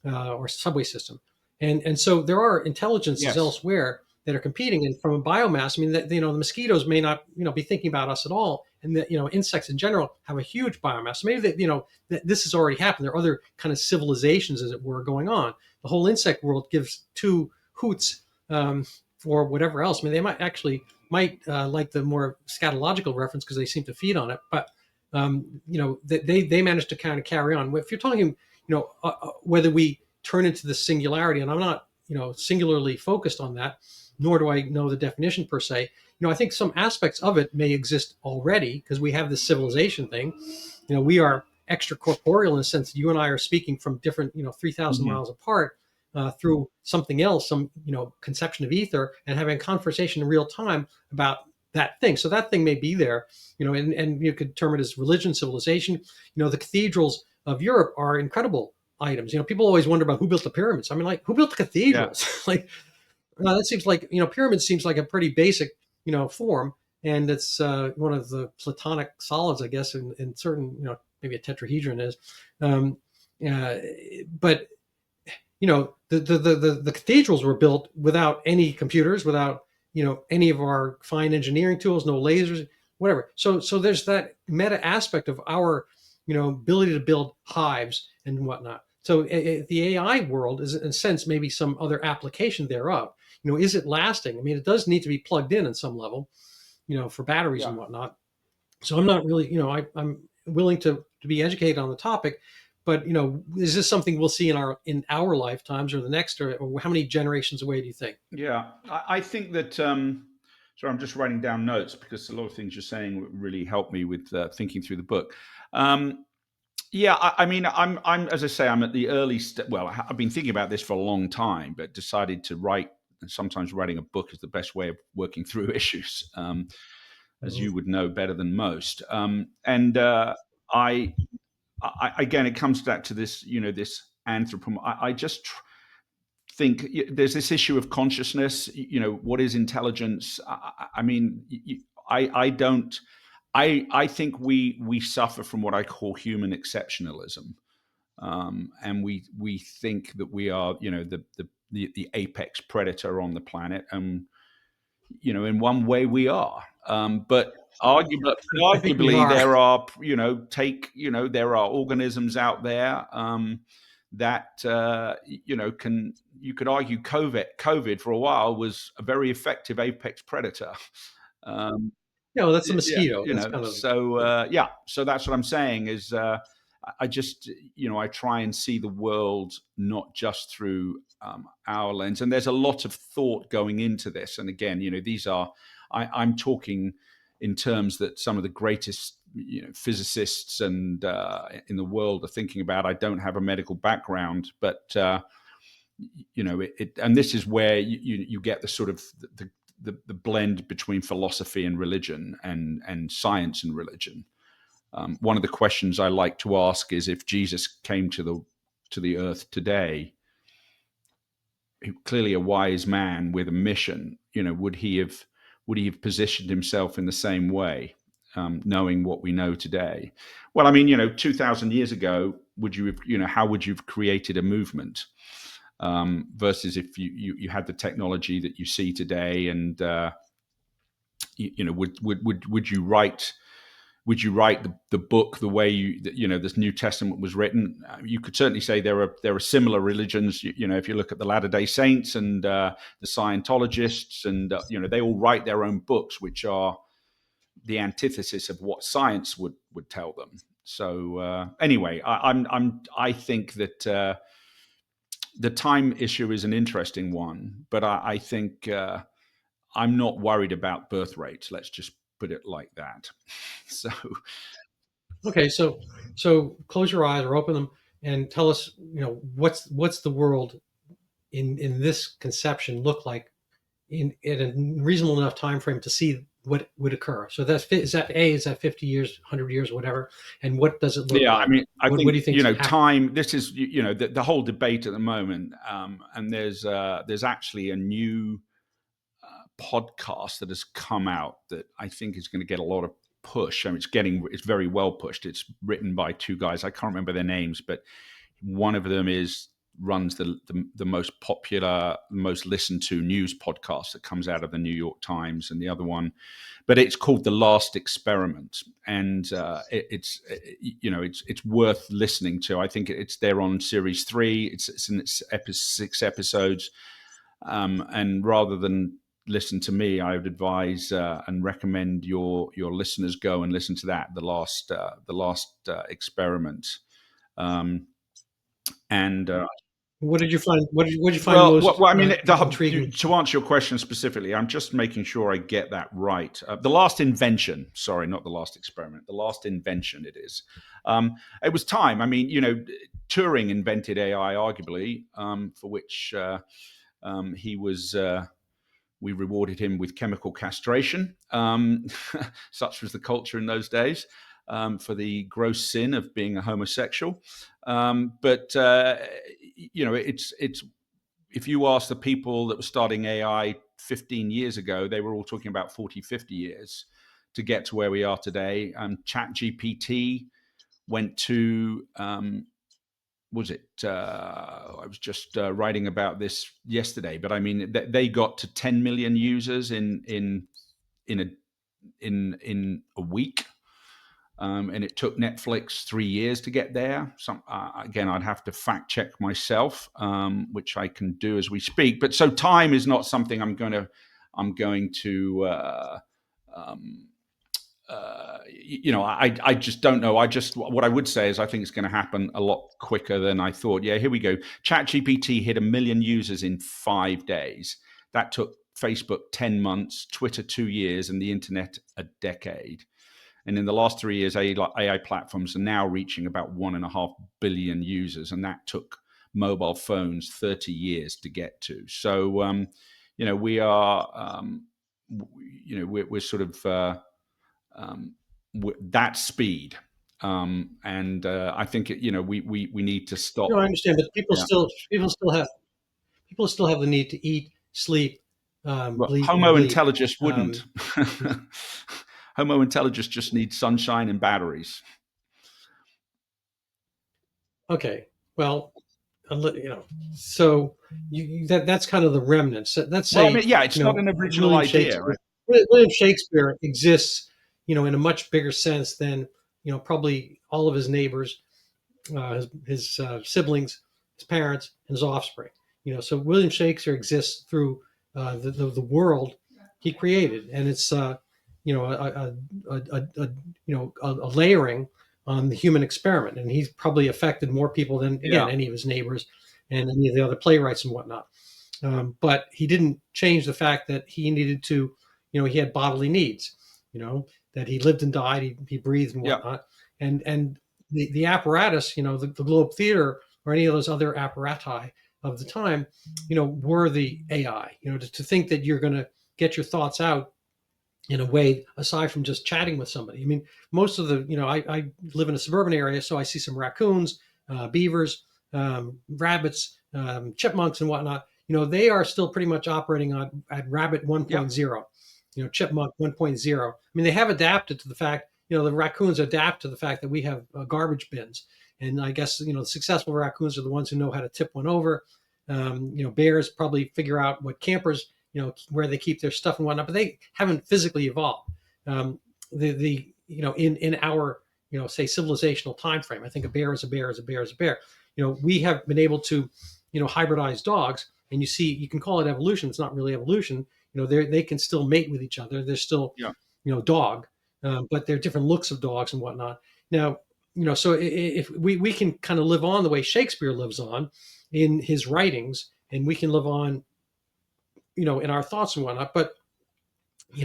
or subway system, and so there are intelligences elsewhere that are competing, and from a biomass, I mean, the mosquitoes may not, be thinking about us at all, and that, insects in general have a huge biomass. So maybe that this has already happened. There are other kind of civilizations, as it were, going on. The whole insect world gives two hoots for whatever else. I mean, they might like the more scatological reference because they seem to feed on it, but they managed to kind of carry on. If you're talking, whether we turn into the singularity, and I'm not, singularly focused on that, nor do I know the definition per se. I think some aspects of it may exist already because we have this civilization thing. We are extracorporeal in a sense. You and I are speaking from different, 3,000 miles apart through something else, some, conception of ether, and having a conversation in real time about that thing. So that thing may be there, and you could term it as religion, civilization. The cathedrals of Europe are incredible items. People always wonder about who built the pyramids. I mean, like, who built the cathedrals? Like, that seems like, pyramids seems like a pretty basic, form, and it's one of the Platonic solids, I guess, in certain, maybe a tetrahedron is, but the cathedrals were built without any computers, without any of our fine engineering tools, no lasers, whatever. So there's that meta aspect of our ability to build hives and whatnot. So the AI world is, in a sense, maybe some other application thereof. Is it lasting? I mean, it does need to be plugged in some level, for batteries and whatnot. So I'm not really, I'm willing to be educated on the topic, but is this something we'll see in our lifetimes, or the next, or how many generations away do you think? Yeah, I think that. Sorry, I'm just writing down notes because a lot of things you're saying really help me with thinking through the book. I mean, I'm as I say, I'm at the early well, I've been thinking about this for a long time, but decided to write. And sometimes writing a book is the best way of working through issues, as you would know better than most. I again, it comes back to this, this anthropomorph. I just think there's this issue of consciousness. What is intelligence? I mean, I don't. I think we suffer from what I call human exceptionalism, and we think that we are, the the apex predator on the planet, and in one way we are. But I think we arguably, are. there are there are organisms out there that can you could argue COVID for a while was a very effective apex predator. Um, Yeah, well, that's the yeah, mosquito. That's kind of so that's what I'm saying is I just I try and see the world not just through our lens, and there's a lot of thought going into this. And again, these are I'm talking in terms that some of the greatest physicists and in the world are thinking about. I don't have a medical background, but and this is where you get the sort of the blend between philosophy and religion and science and religion. One of the questions I like to ask is, if Jesus came to the earth today, clearly a wise man with a mission, would he have positioned himself in the same way, knowing what we know today? Well, I mean, 2,000 years ago, would you have, how would you have created a movement? Versus if you had the technology that you see today, and would you write the book the way this New Testament was written? You could certainly say there are similar religions. If you look at the Latter-day Saints and the Scientologists, and they all write their own books, which are the antithesis of what science would tell them. So anyway, I think that the time issue is an interesting one, but I think I'm not worried about birth rates. Let's just put it like that. So okay. So close your eyes or open them and tell us, what's the world in this conception look like in a reasonable enough time frame to see what would occur. So is that 50 years, 100 years, whatever, and what does it look yeah, I like? mean, I What think do you think time. This is the whole debate at the moment, and there's actually a new podcast that has come out that I think is going to get a lot of push. I mean, it's very well pushed. It's written by two guys. I can't remember their names, but one of them runs the most popular, most listened to news podcast that comes out of the New York Times, and the other one, but it's called The Last Experiment, and it's worth listening to. I think it's there on series 3. It's in its 6 episodes, and rather than listen to me, I would advise and recommend your listeners go and listen to that. The last experiment. And what did you find? What did you find well, most I mean, intriguing? to answer your question specifically, I'm just making sure I get that right. The last invention, sorry, not the last experiment, the last invention it is. It was time. I mean, Turing invented AI, arguably, for which he was. We rewarded him with chemical castration. Such was the culture in those days, for the gross sin of being a homosexual. But it's if you ask the people that were starting AI 15 years ago, they were all talking about 40, 50 years to get to where we are today. ChatGPT went to was it? I was just writing about this yesterday, but I mean, they got to 10 million users in a week, and it took Netflix 3 years to get there. Again, I'd have to fact check myself, which I can do as we speak. But so time is not something I'm going to. I just don't know. What I would say is I think it's going to happen a lot quicker than I thought. Yeah, here we go. ChatGPT hit 1 million users in 5 days. That took Facebook 10 months, Twitter 2 years, and the internet a decade. And in the last 3 years, AI platforms are now reaching about 1.5 billion users, and that took mobile phones 30 years to get to. So, we are, we're sort of that speed, and I think we need to stop. No, I understand, but Yeah. people still have the need to eat, sleep, Well, bleed, and Homo bleed. intelligence wouldn't. Homo intelligence just needs sunshine and batteries. Okay, well, so that's kind of the remnants. Let's Well, I say, mean, yeah, it's not an original William idea, Shakespeare. right? William Shakespeare exists, in a much bigger sense than probably all of his neighbors, his siblings, his parents, and his offspring. So William Shakespeare exists through the world he created, and it's a layering on the human experiment, and he's probably affected more people than again Yeah, any of his neighbors and any of the other playwrights and whatnot. But he didn't change the fact that he needed to, he had bodily needs, that he lived and died, he breathed and yeah, whatnot, and the apparatus, the Globe Theater or any of those other apparati of the time, were the AI. To think that you're going to get your thoughts out in a way aside from just chatting with somebody. I mean, most of the, I live in a suburban area, so I see some raccoons, beavers, rabbits, chipmunks, and whatnot. They are still pretty much operating on at rabbit yeah, 1.0, chipmunk 1.0. I mean, they have adapted to the fact, the raccoons adapt to the fact that we have garbage bins. And I guess, the successful raccoons are the ones who know how to tip one over. Bears probably figure out what campers, where they keep their stuff and whatnot, but they haven't physically evolved. In our, say civilizational time frame, I think a bear is a bear is a bear is a bear. We have been able to, hybridize dogs, and you can call it evolution. It's not really evolution. They can still mate with each other. They're still, yeah. dog, but they're different looks of dogs and whatnot. Now, so if we can kind of live on the way Shakespeare lives on in his writings, and we can live on, in our thoughts and whatnot. But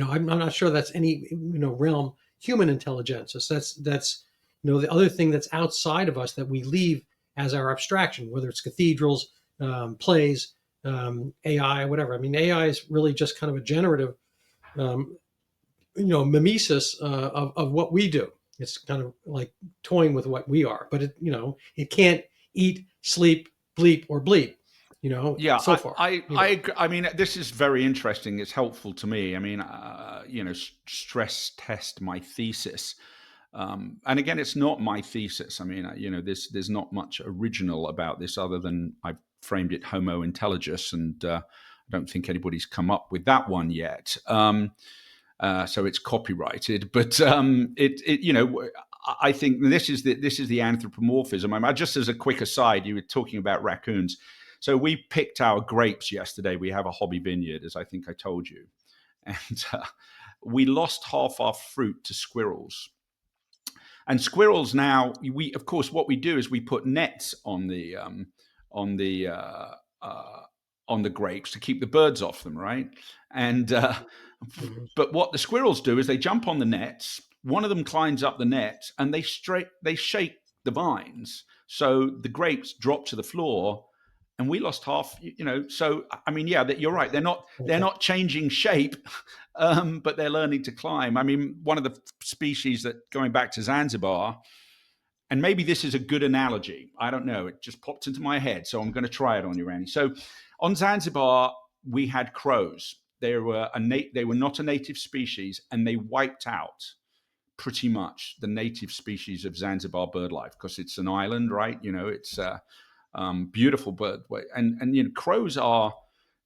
I'm not sure that's any realm human intelligence. That's the other thing that's outside of us that we leave as our abstraction, whether it's cathedrals, plays, AI, whatever. I mean, AI is really just kind of a generative, mimesis of what we do. It's kind of like toying with what we are, but it can't eat, sleep, bleep, or bleep. Yeah, So far, I mean, this is very interesting. It's helpful to me. I mean, stress test my thesis. And again, it's not my thesis. I mean, there's not much original about this other than I've framed it Homo intelligus, and I don't think anybody's come up with that one yet. So it's copyrighted, but I think this is the anthropomorphism. I mean, just as a quick aside, you were talking about raccoons. So we picked our grapes yesterday. We have a hobby vineyard, as I think I told you, and we lost half our fruit to squirrels. And squirrels now, of course, what we do is we put nets on the on the uh, uh, on the grapes to keep the birds off them, right? And Mhm. but what the squirrels do is they jump on the nets. One of them climbs up the net, and they shake the vines, so the grapes drop to the floor, and we lost half. So I mean, yeah, that you're right. They're Okay. not changing shape, but they're learning to climb. I mean, one of the species that, going back to Zanzibar, and maybe this is a good analogy. I don't know. It just popped into my head, so I'm going to try it on you, Randy. So on Zanzibar, we had crows. They were not a native species, and they wiped out pretty much the native species of Zanzibar bird life because it's an island, right? It's beautiful bird, and crows are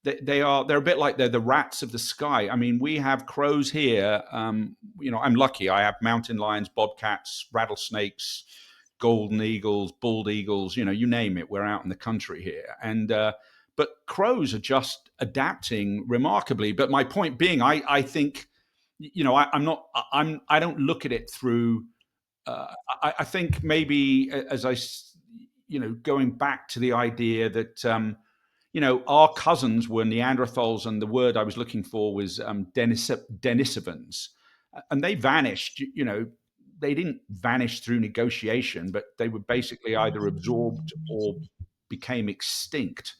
they're a bit like they're the rats of the sky. I mean, we have crows here. I'm lucky. I have mountain lions, bobcats, rattlesnakes, golden eagles, bald eagles. You name it. We're out in the country here, and but crows are just adapting remarkably. But my point being, I think, I don't look at it through. I think maybe as going back to the idea that our cousins were Neanderthals, and the word I was looking for was Denisovans, and they vanished. They didn't vanish through negotiation, but they were basically either absorbed or became extinct.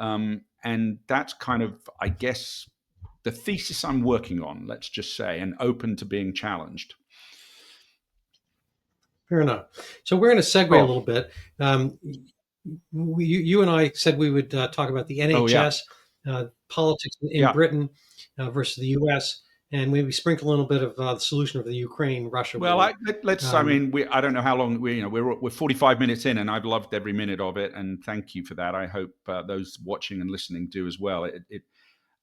And that's kind of, I guess, the thesis I'm working on. Let's just say, and open to being challenged. Fair enough. So we're going to segue a Oh, little bit. You and I said we would talk about the oh yeah, NHS, politics in yeah, Britain versus the U.S. and maybe sprinkle a little bit of the solution of the Ukraine-Russia Well, war. let's. I mean, I don't know how long we're 45 minutes in, and I've loved every minute of it, and thank you for that. I hope those watching and listening do as well.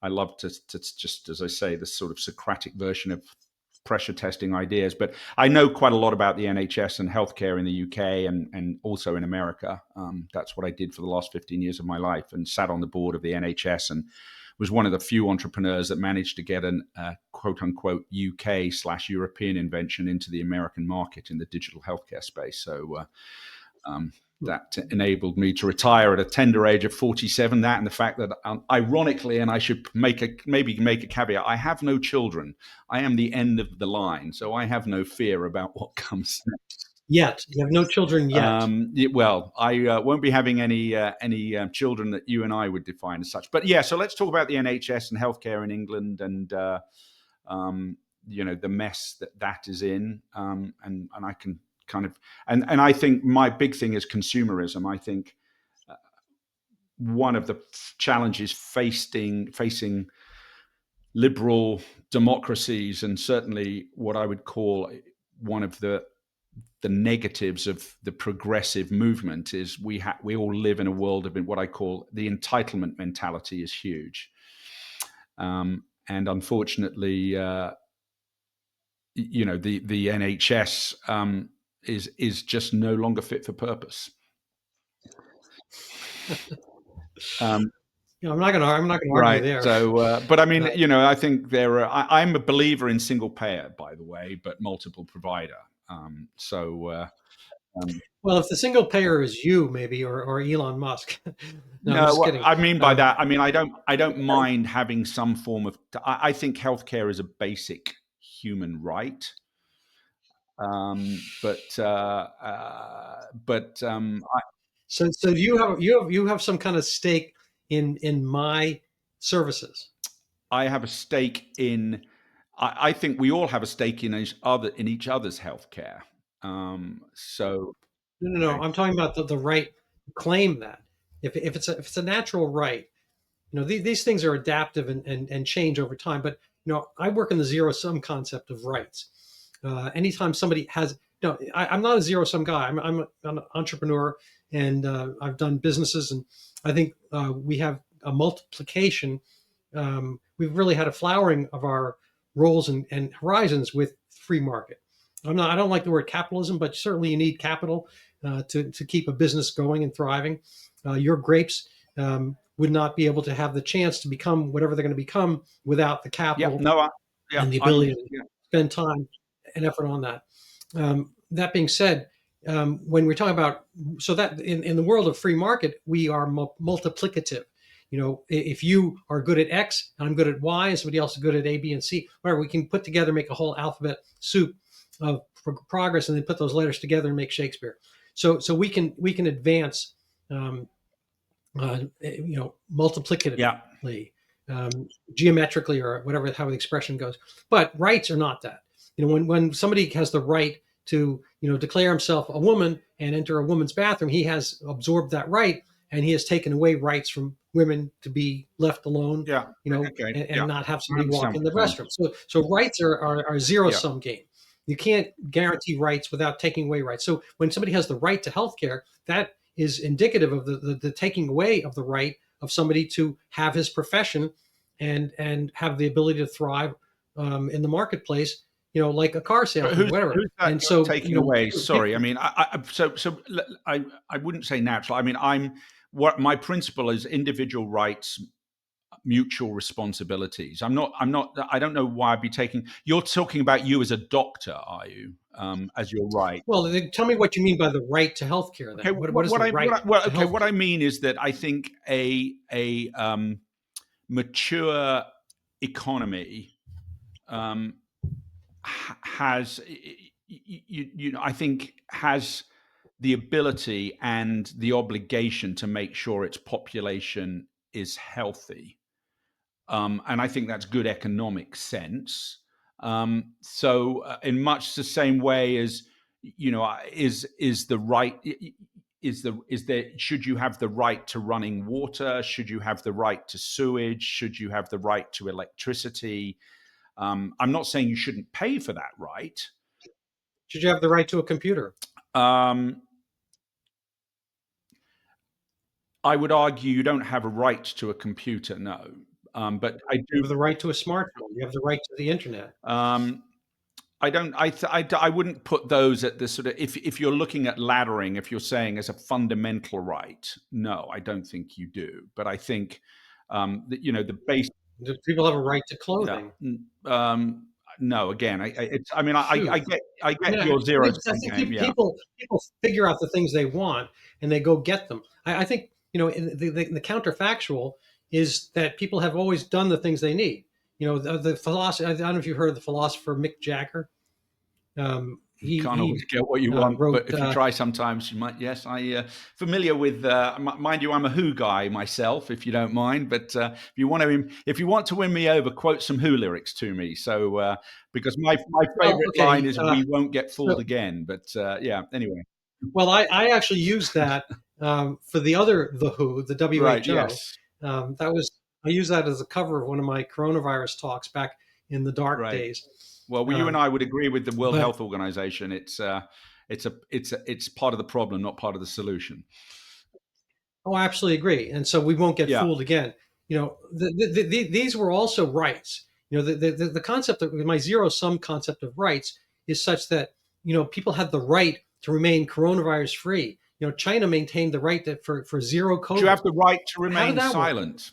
I love to just, as I say, this sort of Socratic version of pressure testing ideas. But I know quite a lot about the NHS and healthcare in the UK and also in America. That's what I did for the last 15 years of my life, and sat on the board of the NHS and was one of the few entrepreneurs that managed to get an quote unquote UK/European invention into the American market in the digital healthcare space. So that enabled me to retire at a tender age of 47. That and the fact that, ironically, and I should maybe make a caveat, I have no children. I am the end of the line, so I have no fear about what comes next. Yet you have no children yet. Well, I won't be having any children that you and I would define as such. But yeah, so let's talk about the NHS and healthcare in England and the mess that is in, and I can kind of and I think my big thing is consumerism. I think one of the challenges facing liberal democracies, and certainly what I would call one of the negatives of the progressive movement, is we all live in a world of what I call the entitlement mentality is huge, and unfortunately, the NHS is just no longer fit for purpose. I'm not going to argue Right. there. So, but I mean, I think I'm a believer in single payer, by the way, but multiple provider. Well, if the single payer is you, maybe, or Elon Musk. No, I'm just kidding. I mean by that, I mean I don't mind having some form of. I think healthcare is a basic human right. So you have some kind of stake in my services. I have a stake in. I think we all have a stake in each other's healthcare. So No. I'm talking about the right to claim that if it's a natural right, these things are adaptive and change over time. But I work in the zero sum concept of rights. Anytime somebody has I'm not a zero sum guy. I'm an entrepreneur, and I've done businesses, and I think we have a multiplication. We've really had a flowering of our roles and horizons with free market. I don't like the word capitalism, but certainly you need capital to keep a business going and thriving. Your grapes would not be able to have the chance to become whatever they're going to become without the capital and the ability to spend time and effort on that. That being said, when we're talking about, so that in the world of free market, we are multiplicative. If you are good at X and I'm good at Y, and somebody else is good at A, B, and C, whatever, we can put together, make a whole alphabet soup of progress, and then put those letters together and make Shakespeare. So we can advance, multiplicatively, geometrically, or whatever, how the expression goes. But rights are not that. When somebody has the right to declare himself a woman and enter a woman's bathroom, he has absorbed that right, and he has taken away rights from women to be left alone, and not have somebody walk in the restroom. So rights are a zero sum game. You can't guarantee rights without taking away rights. So when somebody has the right to healthcare, that is indicative of the taking away of the right of somebody to have his profession and have the ability to thrive in the marketplace, like a car salesman, whatever. Who's that and so taking away? Sorry, I mean, I wouldn't say natural. I mean, what my principle is individual rights, mutual responsibilities. I don't know why I'd be taking. You're talking about you as a doctor, are you? As your right. Well, tell me what you mean by the right to healthcare. Then. Okay, what is the right? What I mean is that I think a mature economy has, I think, has the ability and the obligation to make sure its population is healthy. And I think that's good economic sense. So in much the same way as, is the right, should you have the right to running water? Should you have the right to sewage? Should you have the right to electricity? I'm not saying you shouldn't pay for that right. Should you have the right to a computer? I would argue you don't have a right to a computer, no. But I You do. have the right to a smartphone. You have the right to the internet. I don't. I wouldn't put those at the sort of. If you're looking at laddering, if you're saying as a fundamental right, no, I don't think you do. But I think that the base. Do people have a right to Yeah. clothing? No. Again, Shoes. I I get mean, your zero I sum think game. Yeah. people figure out the things they want and they go get them. I think the counterfactual is that people have always done the things they need. The philosopher. I don't know if you've heard of the philosopher Mick Jagger. You can't always get what you want, Wrote. but if you try, sometimes you might. Yes, I familiar with. Mind you, I'm a Who guy myself, if you don't mind. But if you want to win me over, quote some Who lyrics to me. So because my Well, favorite okay. line is "We won't get fooled So, again." But yeah, anyway. well, I actually used that for the Who, the Right. WHO. Yes. I used that as a cover of one of my coronavirus talks back in the dark Right. days. Well, you and I would agree with the World But Health Organization. It's part of the problem, not part of the solution. Oh, I absolutely agree. And so we won't get Yeah. fooled again. These were also rights. The concept of my zero sum concept of rights is such that people had the right to remain coronavirus free. China maintained the right for zero Do you COVID. have the right to How did remain that work? silent?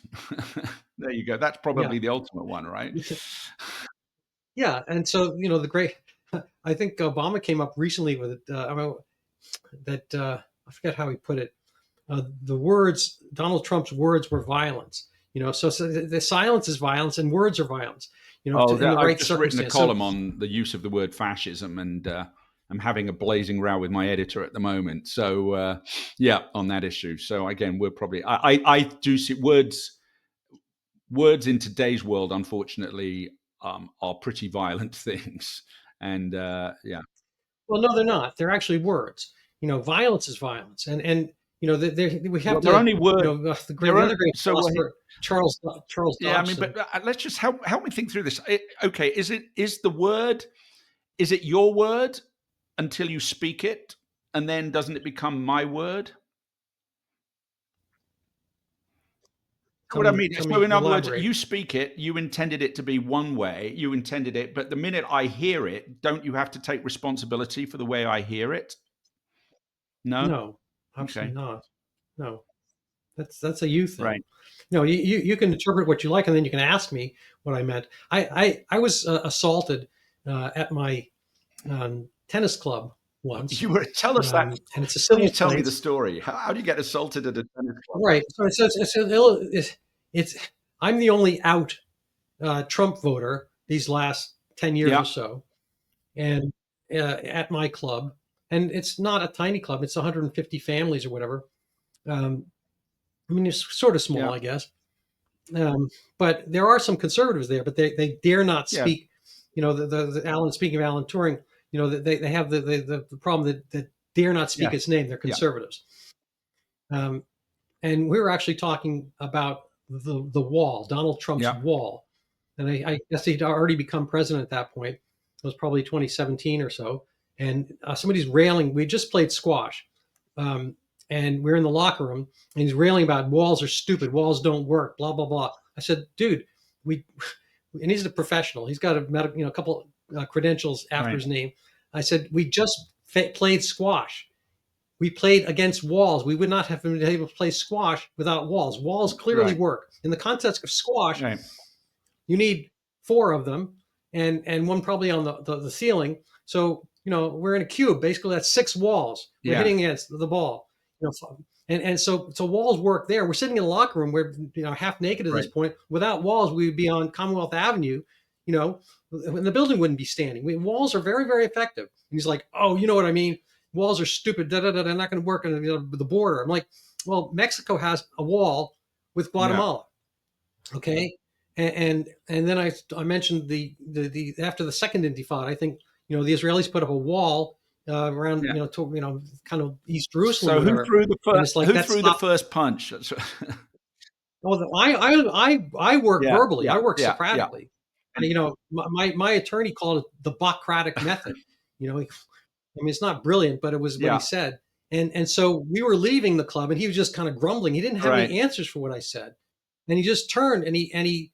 There you go. That's Yeah, probably the ultimate one, right? yeah. And so the great. I think Obama came up recently with it. I forget how he put it. Donald Trump's words were violence. So the silence is violence and words are violence. In the I've right just written a circumstance. So column on the use of the word fascism, and I'm having a blazing row with my editor at the moment. So yeah, on that issue. So again, we're probably I do see words in today's world, unfortunately, are pretty violent things, and yeah. well, no, they're not. They're actually words. Violence is violence, and we have Well, they're to. only words. The other great So philosopher Charles yeah, I mean, Dodgson. but let's just help me think through this. Okay, is the word, is it your word until you speak it, and then doesn't it become my word? What I mean, Tell so me, in other words, elaborate. you speak it, you intended it to be one way, you intended it, but the minute I hear it, don't you have to take responsibility for the way I hear it? No? No, Okay. absolutely not. No, that's a you thing. Right. No, you can interpret what you like, and then you can ask me what I meant. I was assaulted at my tennis club once, You were tell us that. and it's a Please civil tell me the place. story. How do you get assaulted at a tennis club? Right. So it's I'm the only out Trump voter these last 10 years or Yeah. so, and at my club, and it's not a tiny club; it's 150 families or whatever. Um, I mean, it's sort of small, Yeah. I guess. But there are some conservatives there, but they dare not Yeah. speak. Speaking of Alan Turing, they have the problem that dare not speak Yeah. its name. They're Yeah. conservatives. And we were actually talking about the wall, Donald Trump's Yeah. wall. And I guess he'd already become president at that point. It was probably 2017 or so. And somebody's railing. We just played squash. And we're in the locker room, and he's railing about walls are stupid, walls don't work, blah blah blah. I said, dude, and he's a professional. He's got a couple credentials after Right. his name. I said, we just played squash. We played against walls. We would not have been able to play squash without walls. Walls clearly Right. work. In the context of squash, Right. you need four of them, and one probably on the ceiling. So we're in a cube. Basically, that's six walls. We're Yeah. hitting against the ball. And so walls work there. We're sitting in a locker room. We're half naked at this Right. point. Without walls, we would be on Commonwealth Avenue. And the building wouldn't be standing. Walls are very, very effective. And he's like, oh, you know what I mean? Walls are stupid. They're not going to work on the border. I'm like, well, Mexico has a wall with Guatemala. Yeah. Okay. And then I mentioned the after the second Intifada, I think the Israelis put up a wall around kind of East Jerusalem. So who threw the first punch? Oh, I work Yeah. verbally. Yeah. I work Yeah. Yeah. Socratically. And my attorney called it the Bocratic method. I mean, it's not brilliant, but it was what he Yeah. said. And so we were leaving the club, and he was just kind of grumbling. He didn't have Right. any answers for what I said, and he just turned and he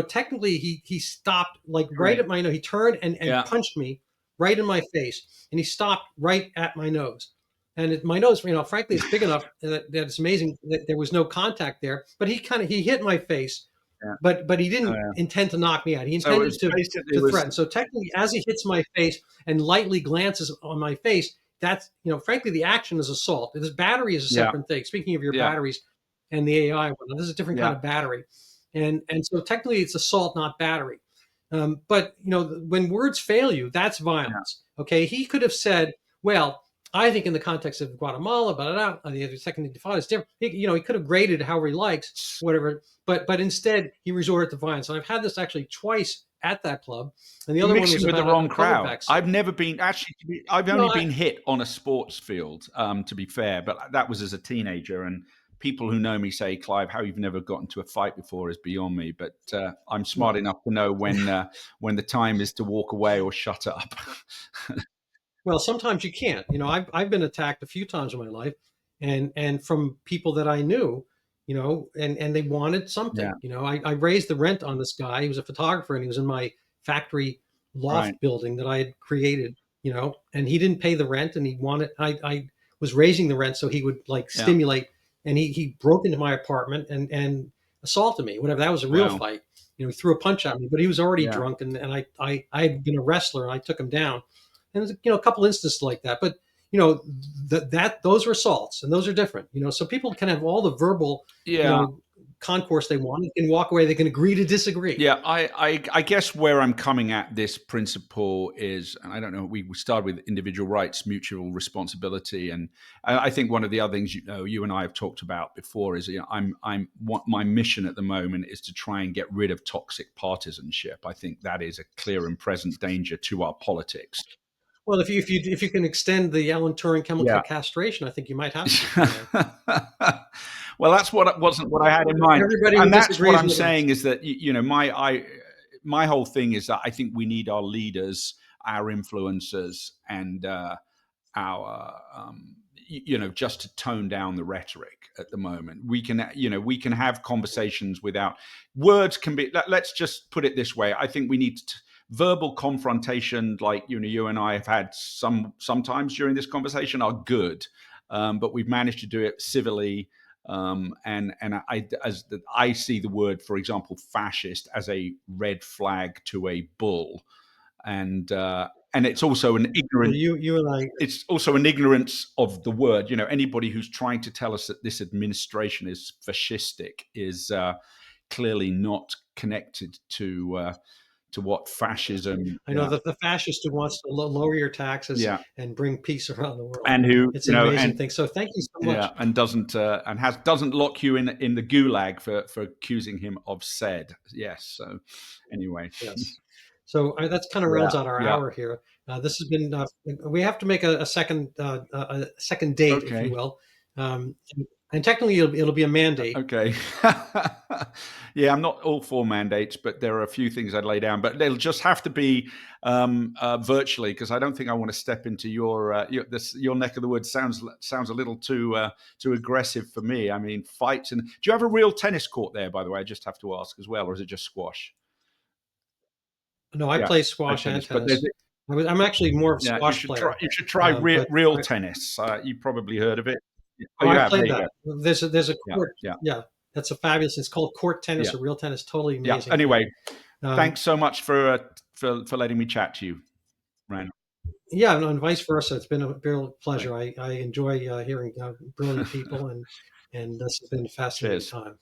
technically he stopped like right Right. at my nose. He turned and Yeah. punched me right in my face, and he stopped right at my nose. And my nose, frankly, it's big enough that it's amazing that there was no contact there. But he hit my face, Yeah. but he Oh, didn't yeah. intend to knock me out. He So it intended was basically to was threaten. So technically, as he hits my face and lightly glances on my face, that's frankly, the action is assault. This battery is a yeah, separate thing. Speaking of your yeah, batteries and the AI one, this is a different kind yeah. of battery, and so technically it's assault, not battery. But when words fail you, that's Yeah. violence. Okay, he could have said, "Well, I think in the context of Guatemala, the second intifada is different." He could have graded it however he likes, whatever. But instead, he resorted to violence. And I've had this actually twice at that club, and the You're other one was mixing with the about a wrong COVID crowd. vaccine. I've never been actually. I've No, only been hit on a sports field, to be fair, but that was as a teenager. And people who know me say, "Clive, how you've never gotten to a fight before is beyond me." But I'm smart enough to know when the time is to walk away or shut up. well, sometimes you can't. I've been attacked a few times in my life, and from people that I knew, and they wanted Yeah. something. I raised the rent on this guy. He was a photographer, and he was in my factory Right. loft building that I had created. And he didn't pay the rent, and he wanted. I was raising the rent so he would like Yeah. stimulate, and he broke into my apartment and assaulted me. Whatever, that was a real Wow. fight. He threw a punch at me, but he was already Yeah. drunk, and I had been a wrestler, and I took him down. And there's a couple instances like that, but those are assaults, and those are different. So people can have all the verbal you Yeah. know concourse they want. They can walk away. They can agree to disagree. Yeah, I guess where I'm coming at this principle is, and I don't know, we started with individual rights, mutual responsibility, and I think one of the other things you and I have talked about before is what my mission at the moment is to try and get rid of toxic partisanship. I think that is a clear and present danger to our politics. Well, if you can extend the Alan Turing chemical Yeah. castration, I think you might have something there. Well, that's what wasn't what I had in mind, Everybody who and that's what disagrees I'm with us. saying is that my whole thing is that I think we need our leaders, our influencers, and our just to tone down the rhetoric at the moment. We can have conversations without words. Can be. Let's just put it this way. I think we need verbal confrontation, like you and I have had sometimes during this conversation, are good, but we've managed to do it civilly. And I see the word, for example, fascist, as a red flag to a bull, and it's also an Well, ignorant. you and I. It's also an ignorance of the word. Anybody who's trying to tell us that this administration is fascistic is clearly not connected to what fascism. I know Yeah, that the fascist who wants to lower your taxes yeah, and bring peace around the world. and who It's an amazing thing. So thank you so yeah, much. and doesn't lock you in the gulag for accusing him of said. Yes. So anyway, Yes. So that's kind of yeah, rounds out our yeah, hour here. This has been. We have to make a second date, if you okay. will, and technically it'll be a mandate. Okay. Yeah, I'm not all for mandates, but there are a few things I'd lay down. But they'll just have to be virtually, because I don't think I want to step into your neck of the woods. Sounds a little too aggressive for me. I mean, fights. And do you have a real tennis court there, by the way? I just have to ask as well, or is it just squash? No, I Yeah, play no squash and tennis. But there's tennis. I'm actually more of a yeah, you squash should try. player, You should try but real tennis. You probably heard of it. Oh, oh, you I have. There played you go. that. There's a Yeah, court. yeah, Yeah, that's a fabulous. It's called court yeah, tennis or real tennis. Totally yeah. amazing thing. Anyway, Um, thanks so much for letting me chat to you, Ryan. yeah, and vice versa. It's been a real Right. pleasure. I enjoy hearing brilliant people, and this has been a fascinating Cheers. time.